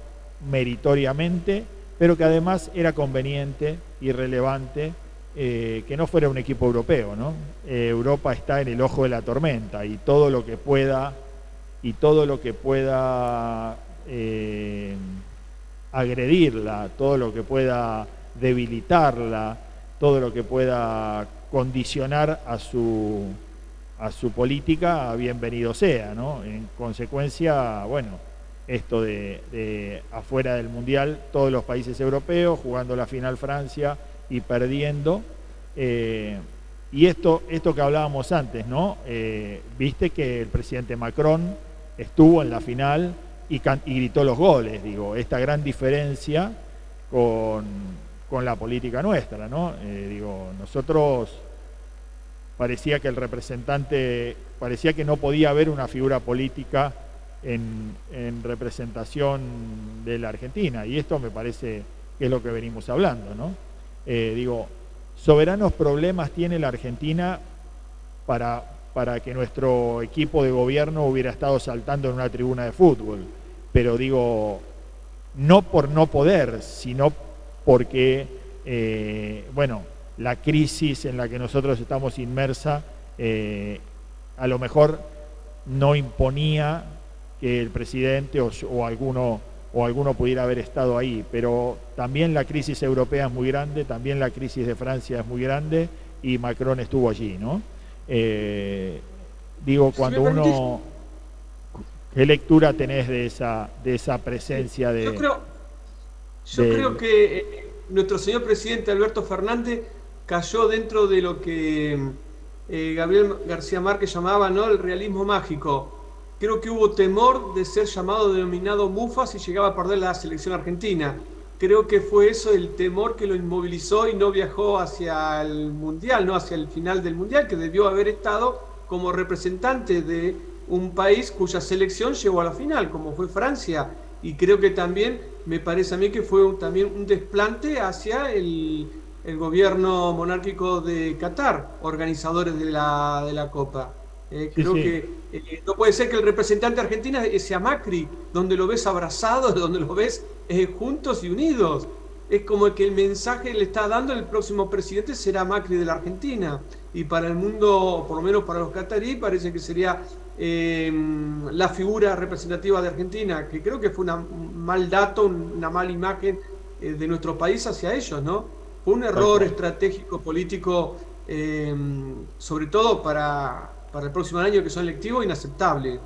meritoriamente, pero que además era conveniente y relevante que no fuera un equipo europeo, ¿no? Europa está en el ojo de la tormenta y todo lo que pueda agredirla, todo lo que pueda debilitarla, todo lo que pueda condicionar a su política, bienvenido sea, ¿no? En consecuencia, bueno, esto de afuera del Mundial, todos los países europeos, jugando la final Francia y perdiendo, y esto que hablábamos antes, ¿no? Viste que el presidente Macron estuvo en la final y gritó los goles, esta gran diferencia con la política nuestra, ¿no? Nosotros parecía que el representante, parecía que no podía haber una figura política en representación de la Argentina, y esto me parece que es lo que venimos hablando, ¿no? Soberanos problemas tiene la Argentina para que nuestro equipo de gobierno hubiera estado saltando en una tribuna de fútbol, pero no por no poder, sino porque, la crisis en la que nosotros estamos inmersa a lo mejor no imponía que el presidente o alguno pudiera haber estado ahí, pero también la crisis europea es muy grande, también la crisis de Francia es muy grande y Macron estuvo allí, ¿no? Cuando uno... ¿Qué lectura tenés de esa presencia de...? Yo creo que nuestro señor presidente Alberto Fernández cayó dentro de lo que Gabriel García Márquez llamaba, ¿no?, el realismo mágico. Creo que hubo temor de ser denominado mufa si llegaba a perder la selección argentina. Creo que fue eso el temor que lo inmovilizó y no viajó hacia el Mundial, no hacia el final del Mundial, que debió haber estado como representante de un país cuya selección llegó a la final, como fue Francia. Y creo que también, me parece a mí que fue también un desplante hacia el gobierno monárquico de Qatar, organizadores de la Copa. Creo que no puede ser que el representante argentino sea Macri, donde lo ves abrazado, donde lo ves juntos y unidos. Es como que el mensaje le está dando el próximo presidente será Macri de la Argentina. Y para el mundo, por lo menos para los cataríes, parece que sería la figura representativa de Argentina, que creo que fue un mal dato, una mala imagen de nuestro país hacia ellos, ¿no? Fue un error estratégico, político, sobre todo para el próximo año, que son electivos, inaceptable.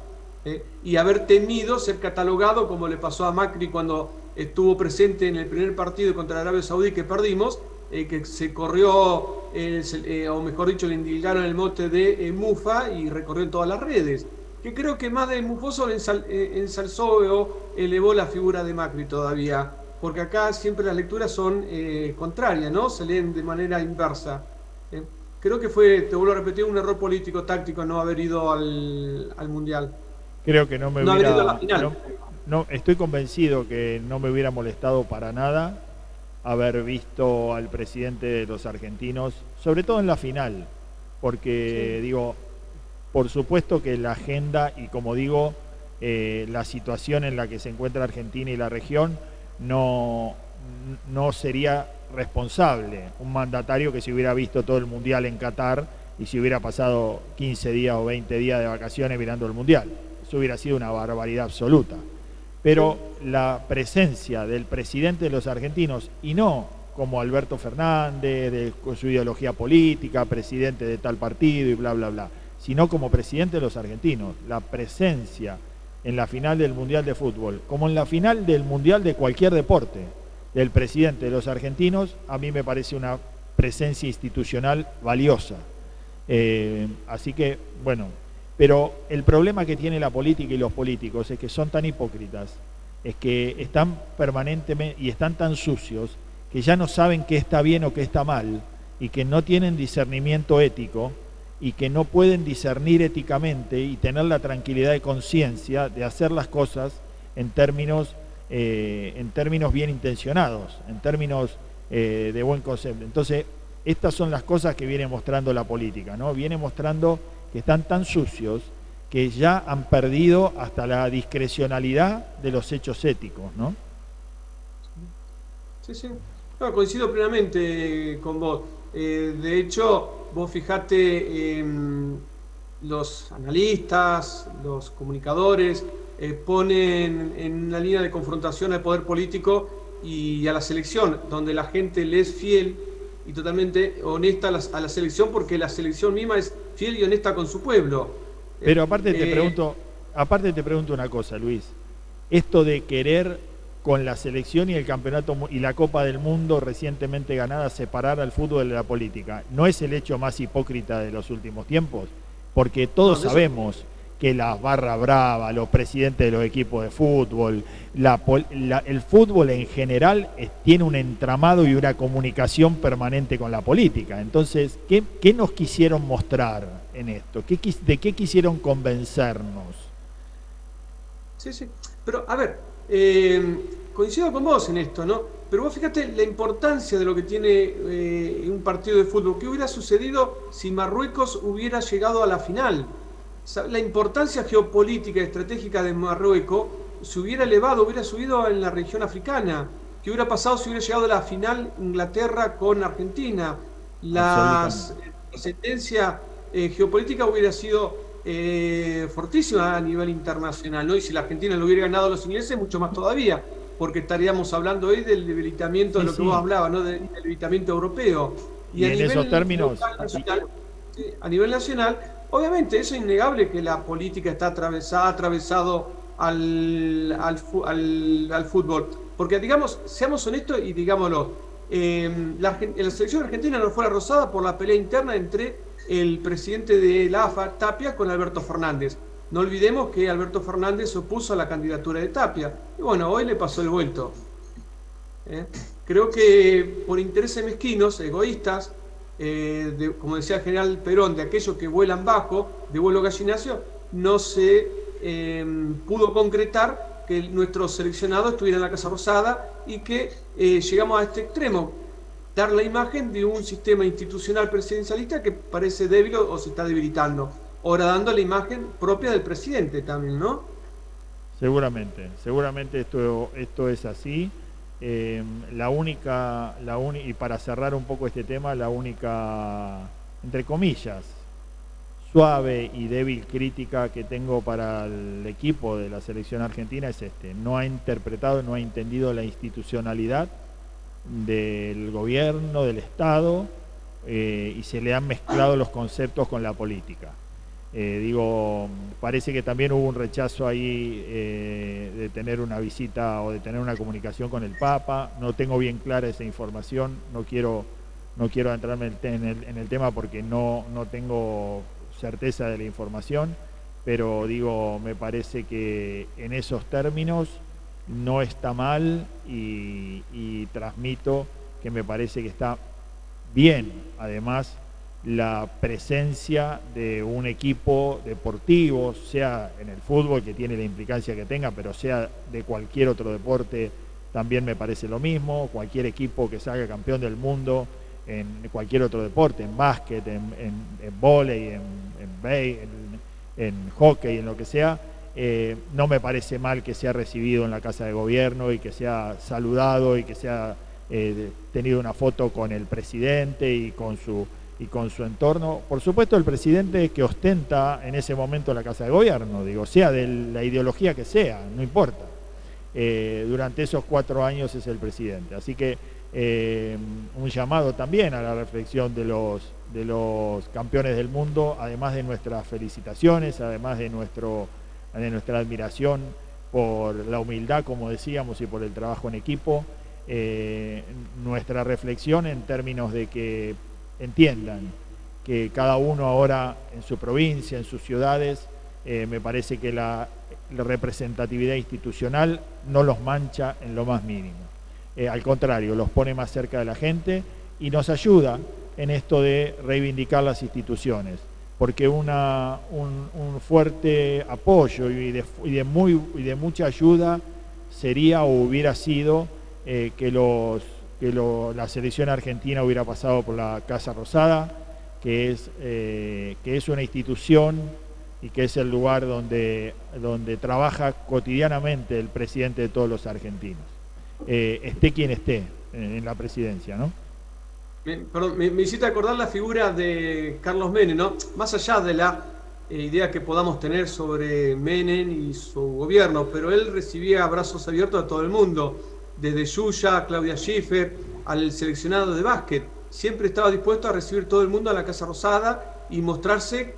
Y haber temido ser catalogado, como le pasó a Macri cuando estuvo presente en el primer partido contra Arabia Saudí que perdimos, que se corrió, o mejor dicho, le indicaron el mote de mufa y recorrió en todas las redes. Que creo que más de mufoso ensalzó o elevó la figura de Macri todavía, porque acá siempre las lecturas son contrarias, ¿no? Se leen de manera inversa. Creo que fue, te vuelvo a repetir, un error político táctico no haber ido al Mundial. Creo que no me no hubiera... haber ido a la final. No, estoy convencido que no me hubiera molestado para nada haber visto al presidente de los argentinos, sobre todo en la final, porque por supuesto que la agenda y, como digo, la situación en la que se encuentra Argentina y la región no sería responsable un mandatario que se hubiera visto todo el Mundial en Qatar y se hubiera pasado 15 días o 20 días de vacaciones mirando el Mundial. Eso hubiera sido una barbaridad absoluta. Pero la presencia del presidente de los argentinos, y no como Alberto Fernández, con su ideología política, presidente de tal partido y bla, bla, bla, sino como presidente de los argentinos. La presencia en la final del Mundial de Fútbol, como en la final del Mundial de cualquier deporte, del presidente de los argentinos, a mí me parece una presencia institucional valiosa. Así que, bueno, pero el problema que tiene la política y los políticos es que son tan hipócritas, es que están permanentemente y están tan sucios que ya no saben qué está bien o qué está mal, y que no tienen discernimiento ético, y que no pueden discernir éticamente y tener la tranquilidad de conciencia de hacer las cosas en términos bien intencionados, en términos de buen concepto. Entonces, estas son las cosas que viene mostrando la política, ¿no? Viene mostrando que están tan sucios que ya han perdido hasta la discrecionalidad de los hechos éticos, ¿no? Sí, sí. No, coincido plenamente con vos. De hecho, vos fijate, los analistas, los comunicadores, ponen en una línea de confrontación al poder político y a la selección, donde la gente le es fiel y totalmente honesta a la selección, porque la selección misma es fiel y honesta con su pueblo. Pero aparte te pregunto una cosa, Luis. Esto de querer con la selección y el campeonato y la Copa del Mundo recientemente ganada separar al fútbol de la política, ¿no es el hecho más hipócrita de los últimos tiempos? Porque todos sabemos que la barra brava, los presidentes de los equipos de fútbol, el fútbol en general tiene un entramado y una comunicación permanente con la política. Entonces, ¿qué nos quisieron mostrar en esto? ¿De qué quisieron convencernos? Sí, sí. Pero, a ver, coincido con vos en esto, ¿no? Pero vos fíjate la importancia de lo que tiene un partido de fútbol. ¿Qué hubiera sucedido si Marruecos hubiera llegado a la final? La importancia geopolítica y estratégica de Marruecos se hubiera elevado, hubiera subido en la región africana. ¿Qué hubiera pasado si hubiera llegado a la final Inglaterra con Argentina? La ascendencia geopolítica hubiera sido fortísima a nivel internacional, ¿no? Y si la Argentina lo hubiera ganado a los ingleses, mucho más todavía, porque estaríamos hablando hoy del debilitamiento de lo que vos hablabas, ¿no? Del debilitamiento europeo. Y en esos términos, a nivel nacional, obviamente eso es innegable, que la política está atravesado al fútbol. Porque, digamos, seamos honestos y digámoslo, la selección argentina no fue rosada por la pelea interna entre el presidente de la AFA, Tapia, con Alberto Fernández. No olvidemos que Alberto Fernández se opuso a la candidatura de Tapia. Y bueno, hoy le pasó el vuelto. Creo que por intereses mezquinos, egoístas, como decía el general Perón, de aquellos que vuelan bajo, de vuelo gallinacio, no se pudo concretar que nuestro seleccionado estuviera en la Casa Rosada, y que llegamos a este extremo, dar la imagen de un sistema institucional presidencialista que parece débil o se está debilitando. Ahora dando la imagen propia del presidente también, ¿no? Seguramente esto es así. Y para cerrar un poco este tema, la única, entre comillas, suave y débil crítica que tengo para el equipo de la selección argentina es no ha interpretado, no ha entendido la institucionalidad del gobierno, del Estado, y se le han mezclado los conceptos con la política. Parece que también hubo un rechazo ahí de tener una visita o de tener una comunicación con el Papa. No tengo bien clara esa información, no quiero adentrarme en el tema porque no tengo certeza de la información, pero me parece que en esos términos no está mal, y transmito que me parece que está bien, además, la presencia de un equipo deportivo, sea en el fútbol, que tiene la implicancia que tenga, pero sea de cualquier otro deporte, también me parece lo mismo. Cualquier equipo que salga campeón del mundo en cualquier otro deporte, en básquet, en vóley, en hockey, en lo que sea, no me parece mal que sea recibido en la Casa de Gobierno y que sea saludado y que sea tenido una foto con el presidente y con su entorno. Por supuesto, el presidente que ostenta en ese momento la Casa de Gobierno, sea de la ideología que sea, no importa. Durante esos 4 años es el presidente. Así que un llamado también a la reflexión de los campeones del mundo, además de nuestras felicitaciones, además de nuestra admiración por la humildad, como decíamos, y por el trabajo en equipo, nuestra reflexión en términos de que entiendan que cada uno ahora en su provincia, en sus ciudades, me parece que la representatividad institucional no los mancha en lo más mínimo. Al contrario, los pone más cerca de la gente y nos ayuda en esto de reivindicar las instituciones, porque un fuerte apoyo y de mucha ayuda sería o hubiera sido que la selección argentina hubiera pasado por la Casa Rosada, que es una institución y que es el lugar donde trabaja cotidianamente el presidente de todos los argentinos, esté quien esté en la presidencia, ¿no? Me hiciste acordar la figura de Carlos Menem, ¿no? Más allá de la idea que podamos tener sobre Menem y su gobierno, pero él recibía brazos abiertos a todo el mundo, desde Yuya, Claudia Schiffer, al seleccionado de básquet. Siempre estaba dispuesto a recibir todo el mundo a la Casa Rosada y mostrarse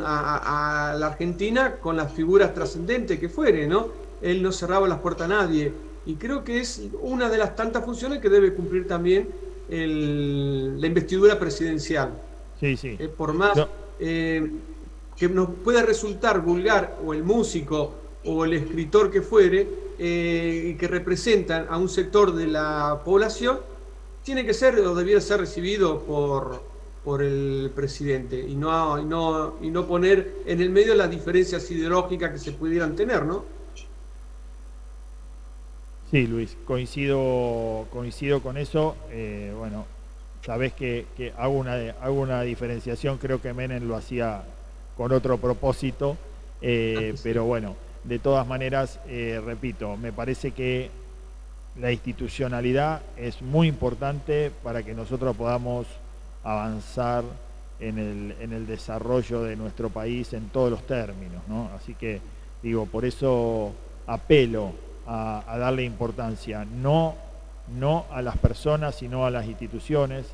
a la Argentina con las figuras trascendentes que fuere, ¿no? Él no cerraba las puertas a nadie. Y creo que es una de las tantas funciones que debe cumplir también la investidura presidencial. Sí, sí. Por más que nos pueda resultar vulgar, o el músico o el escritor que fuere, que representan a un sector de la población, tiene que ser o debiera ser recibido por el presidente y no poner en el medio las diferencias ideológicas que se pudieran tener, ¿no? Sí, Luis, coincido con eso. Bueno, sabés que hago una diferenciación, creo que Menem lo hacía con otro propósito, pero bueno, de todas maneras, repito, me parece que la institucionalidad es muy importante para que nosotros podamos avanzar en el desarrollo de nuestro país en todos los términos, ¿no? Así que, digo, por eso apelo a darle importancia, no a las personas, sino a las instituciones,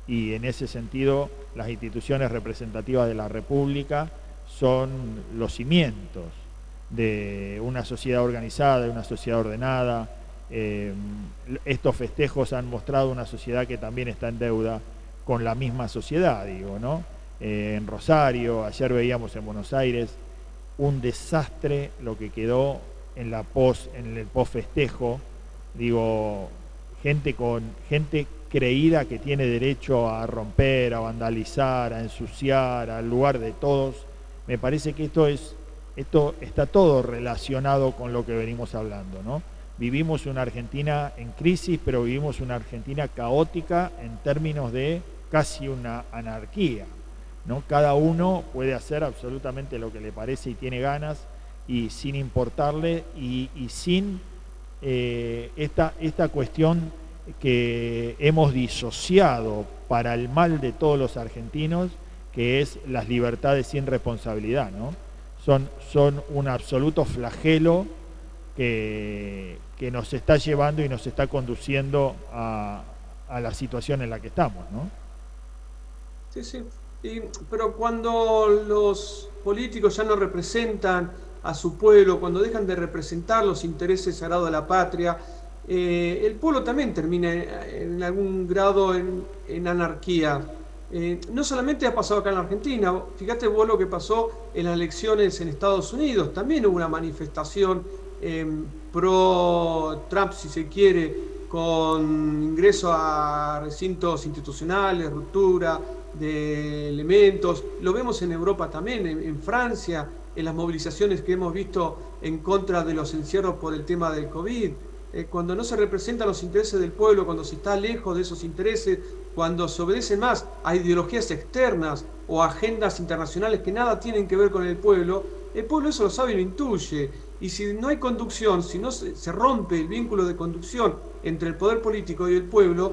y en ese sentido las instituciones representativas de la República son los cimientos de una sociedad organizada, de una sociedad ordenada. Estos festejos han mostrado una sociedad que también está en deuda con la misma sociedad, digo, ¿no? En Rosario, ayer veíamos en Buenos Aires, un desastre lo que quedó en el post festejo, digo, gente creída que tiene derecho a romper, a vandalizar, a ensuciar, al lugar de todos. Me parece que esto está todo relacionado con lo que venimos hablando, ¿no? Vivimos una Argentina en crisis, pero vivimos una Argentina caótica en términos de casi una anarquía, ¿no? Cada uno puede hacer absolutamente lo que le parece y tiene ganas, y sin importarle y sin esta cuestión que hemos disociado para el mal de todos los argentinos, que es las libertades sin responsabilidad, ¿no? Son un absoluto flagelo que nos está llevando y nos está conduciendo a la situación en la que estamos, ¿no? Sí, sí. Pero cuando los políticos ya no representan a su pueblo, cuando dejan de representar los intereses sagrados de la patria, el pueblo también termina en algún grado en anarquía. No solamente ha pasado acá en la Argentina, fíjate vos lo que pasó en las elecciones en Estados Unidos, también hubo una manifestación pro Trump, si se quiere, con ingreso a recintos institucionales, ruptura de elementos. Lo vemos en Europa también, en Francia, en las movilizaciones que hemos visto en contra de los encierros por el tema del COVID. Cuando no se representan los intereses del pueblo, cuando se está lejos de esos intereses, cuando se obedece más a ideologías externas o agendas internacionales que nada tienen que ver con el pueblo eso lo sabe y lo intuye. Y si no hay conducción, si no se rompe el vínculo de conducción entre el poder político y el pueblo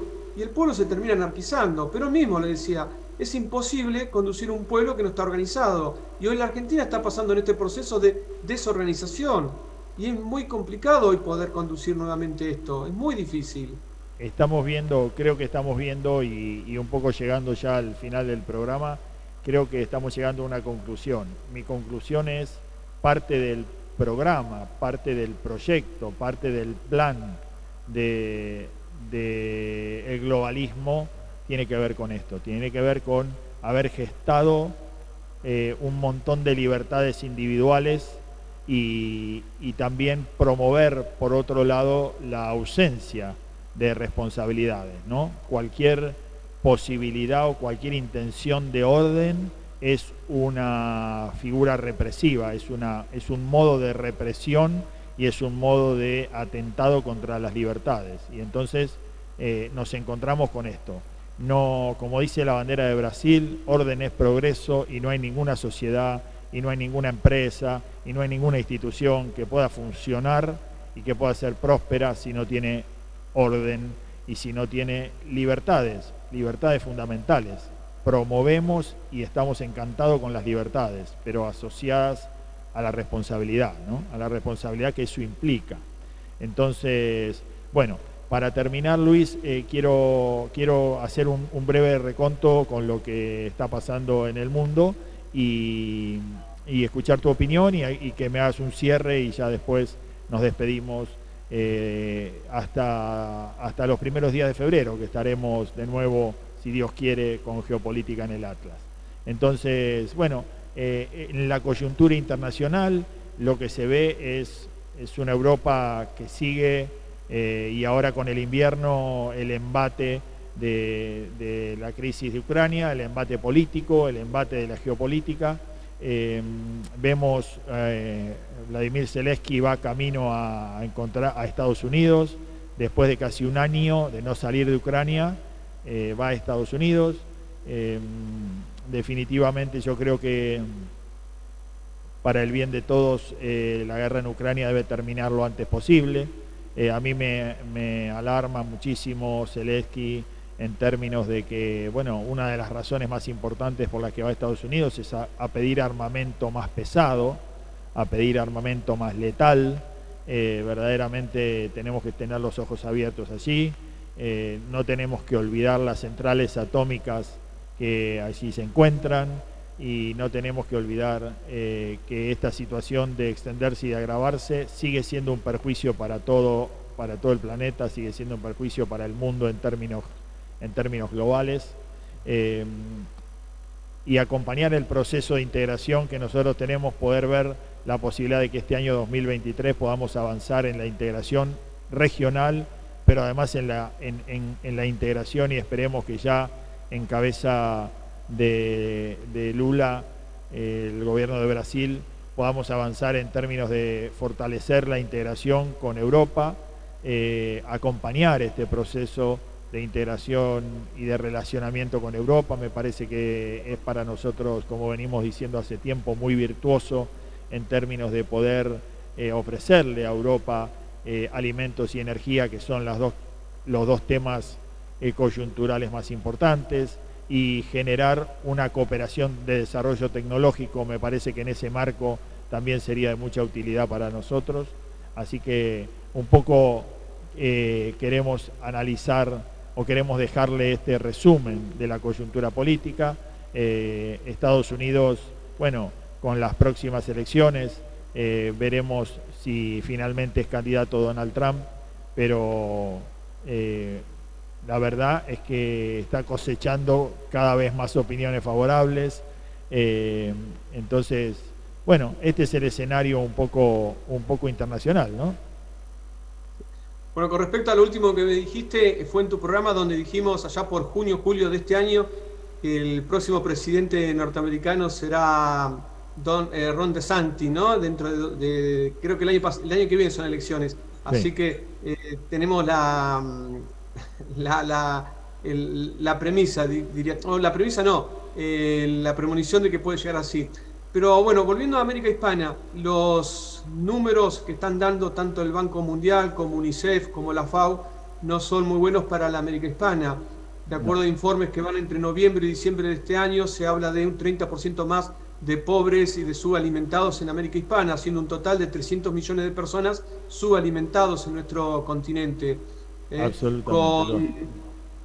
se termina anarquizando. Pero mismo le decía, es imposible conducir un pueblo que no está organizado. Y hoy la Argentina está pasando en este proceso de desorganización. Y es muy complicado hoy poder conducir nuevamente esto. Es muy difícil. estamos viendo, creo que estamos viendo, y un poco llegando ya al final del programa, creo que estamos llegando a una conclusión. Mi conclusión es parte del programa, parte del proyecto, parte del plan de el globalismo tiene que ver con esto, tiene que ver con haber gestado un montón de libertades individuales y también promover, por otro lado, la ausencia de responsabilidades, ¿no? Cualquier posibilidad o cualquier intención de orden es una figura represiva, es un modo de represión y es un modo de atentado contra las libertades. Y entonces nos encontramos con esto. No, como dice la bandera de Brasil, orden es progreso, y no hay ninguna sociedad, y no hay ninguna empresa, y no hay ninguna institución que pueda funcionar y que pueda ser próspera si no tiene orden y si no tiene libertades fundamentales. Promovemos y estamos encantados con las libertades, pero asociadas a la responsabilidad, ¿no? A la responsabilidad que eso implica. Entonces, bueno, para terminar, Luis, quiero hacer un breve reconto con lo que está pasando en el mundo y escuchar tu opinión y que me hagas un cierre, y ya después nos despedimos hasta los primeros días de febrero, que estaremos de nuevo, si Dios quiere, con Geopolítica en el Atlas. Entonces, bueno, en la coyuntura internacional lo que se ve es una Europa que sigue, y ahora con el invierno, el embate de la crisis de Ucrania, el embate político, el embate de la geopolítica. Vemos Vladimir Zelensky va camino a encontrar a Estados Unidos, después de casi un año de no salir de Ucrania, va a Estados Unidos. Definitivamente yo creo que para el bien de todos la guerra en Ucrania debe terminar lo antes posible. A mí me alarma muchísimo Zelensky en términos de que, bueno, una de las razones más importantes por las que va a Estados Unidos es a pedir armamento más pesado, a pedir armamento más letal. Verdaderamente tenemos que tener los ojos abiertos allí. No tenemos que olvidar las centrales atómicas que allí se encuentran, y no tenemos que olvidar que esta situación de extenderse y de agravarse sigue siendo un perjuicio para todo el planeta, sigue siendo un perjuicio para el mundo en términos globales, y acompañar el proceso de integración que nosotros tenemos, poder ver la posibilidad de que este año 2023 podamos avanzar en la integración regional, pero además en la integración, y esperemos que ya en cabeza de Lula, el gobierno de Brasil, podamos avanzar en términos de fortalecer la integración con Europa, acompañar este proceso de integración y de relacionamiento con Europa. Me parece que es para nosotros, como venimos diciendo hace tiempo, muy virtuoso en términos de poder ofrecerle a Europa alimentos y energía, que son los dos temas coyunturales más importantes, y generar una cooperación de desarrollo tecnológico. Me parece que en ese marco también sería de mucha utilidad para nosotros. Así que un poco queremos analizar o queremos dejarle este resumen de la coyuntura política. Estados Unidos, bueno, con las próximas elecciones veremos si finalmente es candidato Donald Trump, pero la verdad es que está cosechando cada vez más opiniones favorables. Entonces, bueno, este es el escenario un poco internacional, ¿no? Bueno, con respecto a lo último que me dijiste, fue en tu programa donde dijimos allá por junio, julio de este año, que el próximo presidente norteamericano será Ron DeSantis, ¿no? Dentro de creo que el año que viene son elecciones. Así sí, que tenemos la premisa, diría, o la premisa no, la premonición de que puede llegar así. Pero bueno, volviendo a América Hispana, los números que están dando tanto el Banco Mundial como UNICEF como la FAO no son muy buenos para la América Hispana. De acuerdo a informes que van entre noviembre y diciembre de este año, se habla de un 30% más de pobres y de subalimentados en América Hispana, haciendo un total de 300 millones de personas subalimentados en nuestro continente. Absolutamente.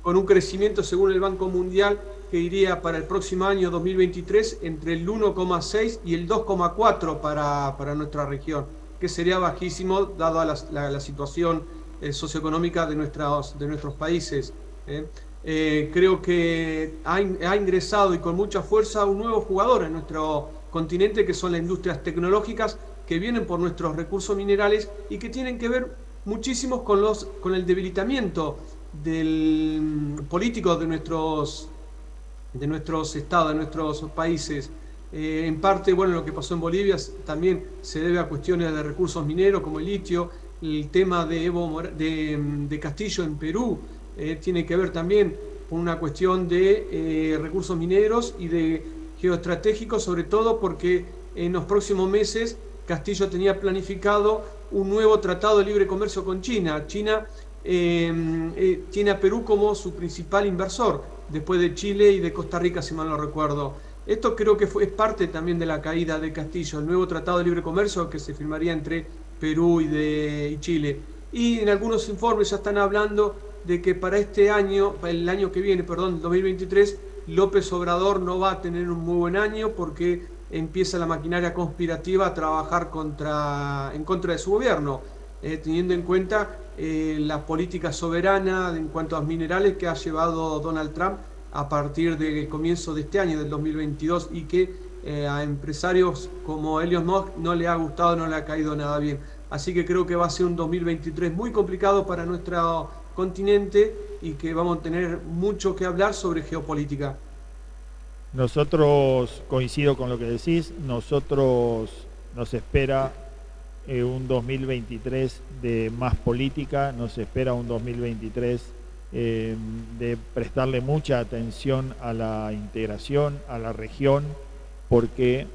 Con un crecimiento según el Banco Mundial que iría para el próximo año 2023 entre el 1,6 y el 2,4 para nuestra región, que sería bajísimo dado la situación socioeconómica de nuestros países. Creo que ha ingresado y con mucha fuerza un nuevo jugador en nuestro continente, que son las industrias tecnológicas que vienen por nuestros recursos minerales y que tienen que ver muchísimo con el debilitamiento del político de nuestros estados, de nuestros países. En parte, bueno, lo que pasó en Bolivia también se debe a cuestiones de recursos mineros como el litio. El tema de Castillo en Perú tiene que ver también con una cuestión de recursos mineros y de geoestratégicos, sobre todo porque en los próximos meses Castillo tenía planificado un nuevo tratado de libre comercio con China. China tiene a Perú como su principal inversor, después de Chile y de Costa Rica, si mal no recuerdo. Esto creo que es parte también de la caída de Castillo, el nuevo tratado de libre comercio que se firmaría entre Perú y Chile. Y en algunos informes ya están hablando de que para este año, el año que viene, perdón, 2023, López Obrador no va a tener un muy buen año porque empieza la maquinaria conspirativa a trabajar en contra de su gobierno, teniendo en cuenta la política soberana en cuanto a minerales que ha llevado Donald Trump a partir del comienzo de este año, del 2022, y que a empresarios como Elon Musk no le ha gustado, no le ha caído nada bien. Así que creo que va a ser un 2023 muy complicado para nuestro continente y que vamos a tener mucho que hablar sobre geopolítica. Nosotros, coincido con lo que decís, nosotros nos espera un 2023 de más política, nos espera un 2023 de prestarle mucha atención a la integración, a la región, porque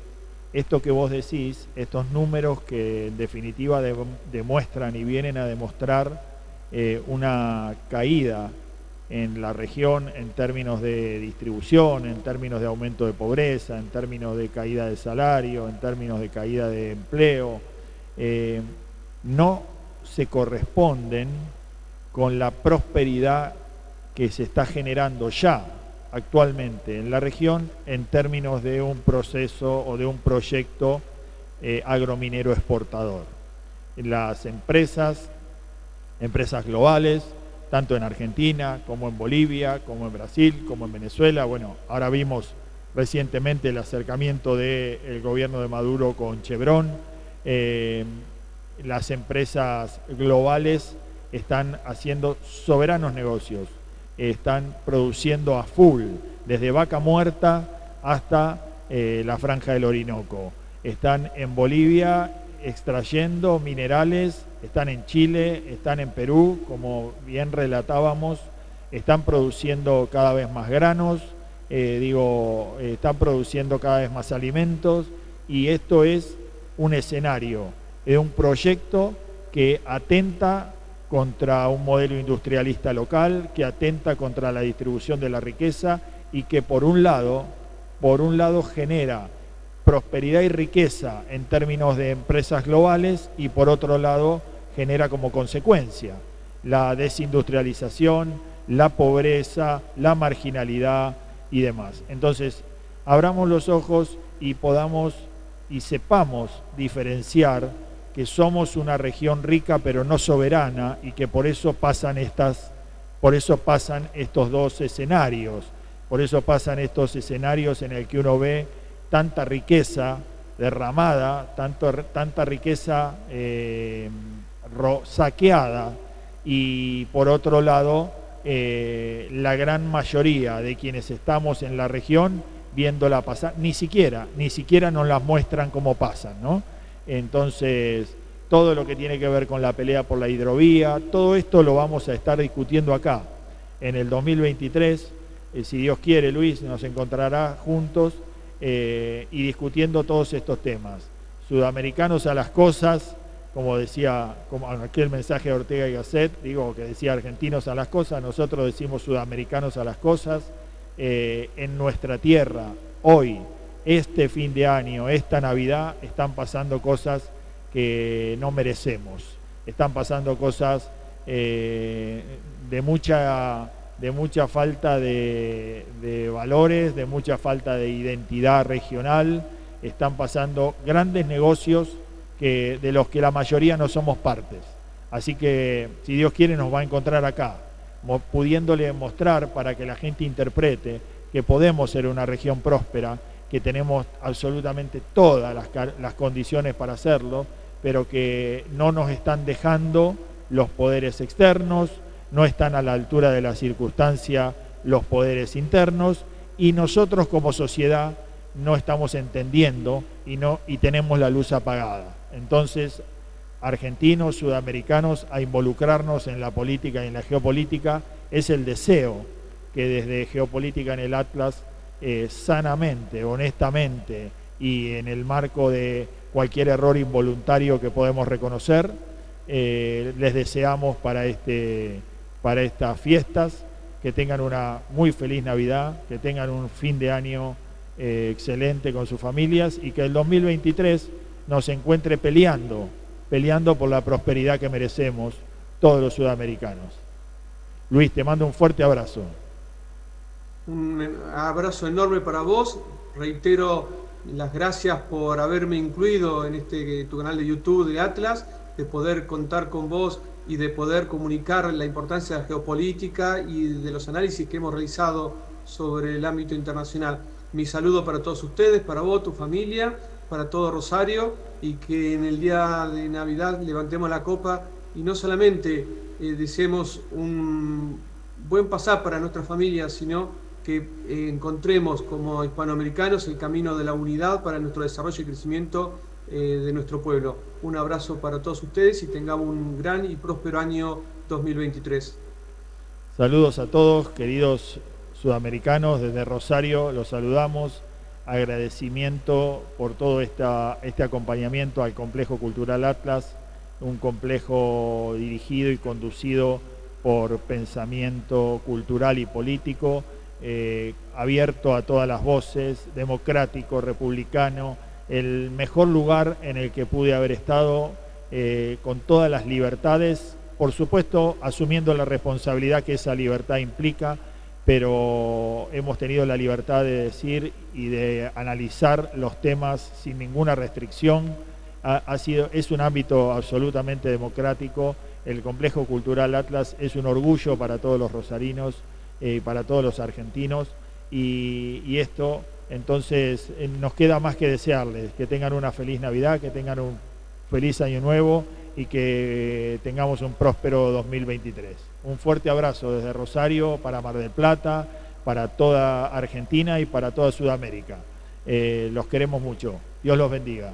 esto que vos decís, estos números que en definitiva demuestran y vienen a demostrar una caída en la región en términos de distribución, en términos de aumento de pobreza, en términos de caída de salario, en términos de caída de empleo, no se corresponden con la prosperidad que se está generando ya actualmente en la región en términos de un proceso o de un proyecto agrominero exportador. Las empresas globales, tanto en Argentina como en Bolivia, como en Brasil, como en Venezuela. Bueno, ahora vimos recientemente el acercamiento del gobierno de Maduro con Chevron. Las empresas globales están haciendo soberanos negocios, están produciendo a full, desde vaca muerta hasta la franja del Orinoco. Están en Bolivia extrayendo minerales, están en Chile, están en Perú, como bien relatábamos, están produciendo cada vez más granos, están produciendo cada vez más alimentos, y esto es un escenario, es un proyecto que atenta contra un modelo industrialista local, que atenta contra la distribución de la riqueza y que por un lado genera prosperidad y riqueza en términos de empresas globales y por otro lado genera como consecuencia la desindustrialización, la pobreza, la marginalidad y demás. Entonces, abramos los ojos y podamos y sepamos diferenciar que somos una región rica pero no soberana y que por eso pasan estos dos escenarios, por eso pasan estos escenarios en el que uno ve tanta riqueza derramada, tanta riqueza saqueada, y por otro lado la gran mayoría de quienes estamos en la región viéndola pasar, ni siquiera nos las muestran cómo pasan, ¿no? Entonces, todo lo que tiene que ver con la pelea por la hidrovía, todo esto lo vamos a estar discutiendo acá en el 2023, si Dios quiere, Luis, nos encontrará juntos y discutiendo todos estos temas. Sudamericanos a las cosas, como decía, como aquel mensaje de Ortega y Gasset, que decía argentinos a las cosas, nosotros decimos sudamericanos a las cosas. En nuestra tierra, hoy, este fin de año, esta Navidad, están pasando cosas que no merecemos, están pasando cosas de mucha falta de valores, de mucha falta de identidad regional. Están pasando grandes negocios de los que la mayoría no somos partes. Así que, si Dios quiere, nos va a encontrar acá, pudiéndole mostrar para que la gente interprete que podemos ser una región próspera, que tenemos absolutamente todas las condiciones para hacerlo, pero que no nos están dejando los poderes externos, no están a la altura de la circunstancia los poderes internos, y nosotros como sociedad no estamos entendiendo y tenemos la luz apagada. Entonces, argentinos, sudamericanos, a involucrarnos en la política y en la geopolítica. Es el deseo que desde Geopolítica en el Atlas, sanamente, honestamente y en el marco de cualquier error involuntario que podemos reconocer, les deseamos para estas fiestas, que tengan una muy feliz Navidad, que tengan un fin de año excelente con sus familias, y que el 2023 nos encuentre peleando por la prosperidad que merecemos todos los sudamericanos. Luis, te mando un fuerte abrazo. Un abrazo enorme para vos. Reitero las gracias por haberme incluido en tu canal de YouTube de Atlas, de poder contar con vos y de poder comunicar la importancia de la geopolítica y de los análisis que hemos realizado sobre el ámbito internacional. Mi saludo para todos ustedes, para vos, tu familia, para todo Rosario, y que en el día de Navidad levantemos la copa y no solamente deseemos un buen pasar para nuestra familia, sino que encontremos como hispanoamericanos el camino de la unidad para nuestro desarrollo y crecimiento de nuestro pueblo. Un abrazo para todos ustedes y tengamos un gran y próspero año 2023. Saludos a todos, queridos sudamericanos, desde Rosario los saludamos. Agradecimiento por todo este acompañamiento al Complejo Cultural Atlas, un complejo dirigido y conducido por pensamiento cultural y político, abierto a todas las voces, democrático, republicano, el mejor lugar en el que pude haber estado, con todas las libertades, por supuesto asumiendo la responsabilidad que esa libertad implica, pero hemos tenido la libertad de decir y de analizar los temas sin ninguna restricción. Es un ámbito absolutamente democrático. El Complejo Cultural Atlas es un orgullo para todos los rosarinos y para todos los argentinos, y esto, entonces, nos queda más que desearles que tengan una feliz Navidad, que tengan un feliz Año Nuevo y que tengamos un próspero 2023. Un fuerte abrazo desde Rosario para Mar del Plata, para toda Argentina y para toda Sudamérica. Los queremos mucho. Dios los bendiga.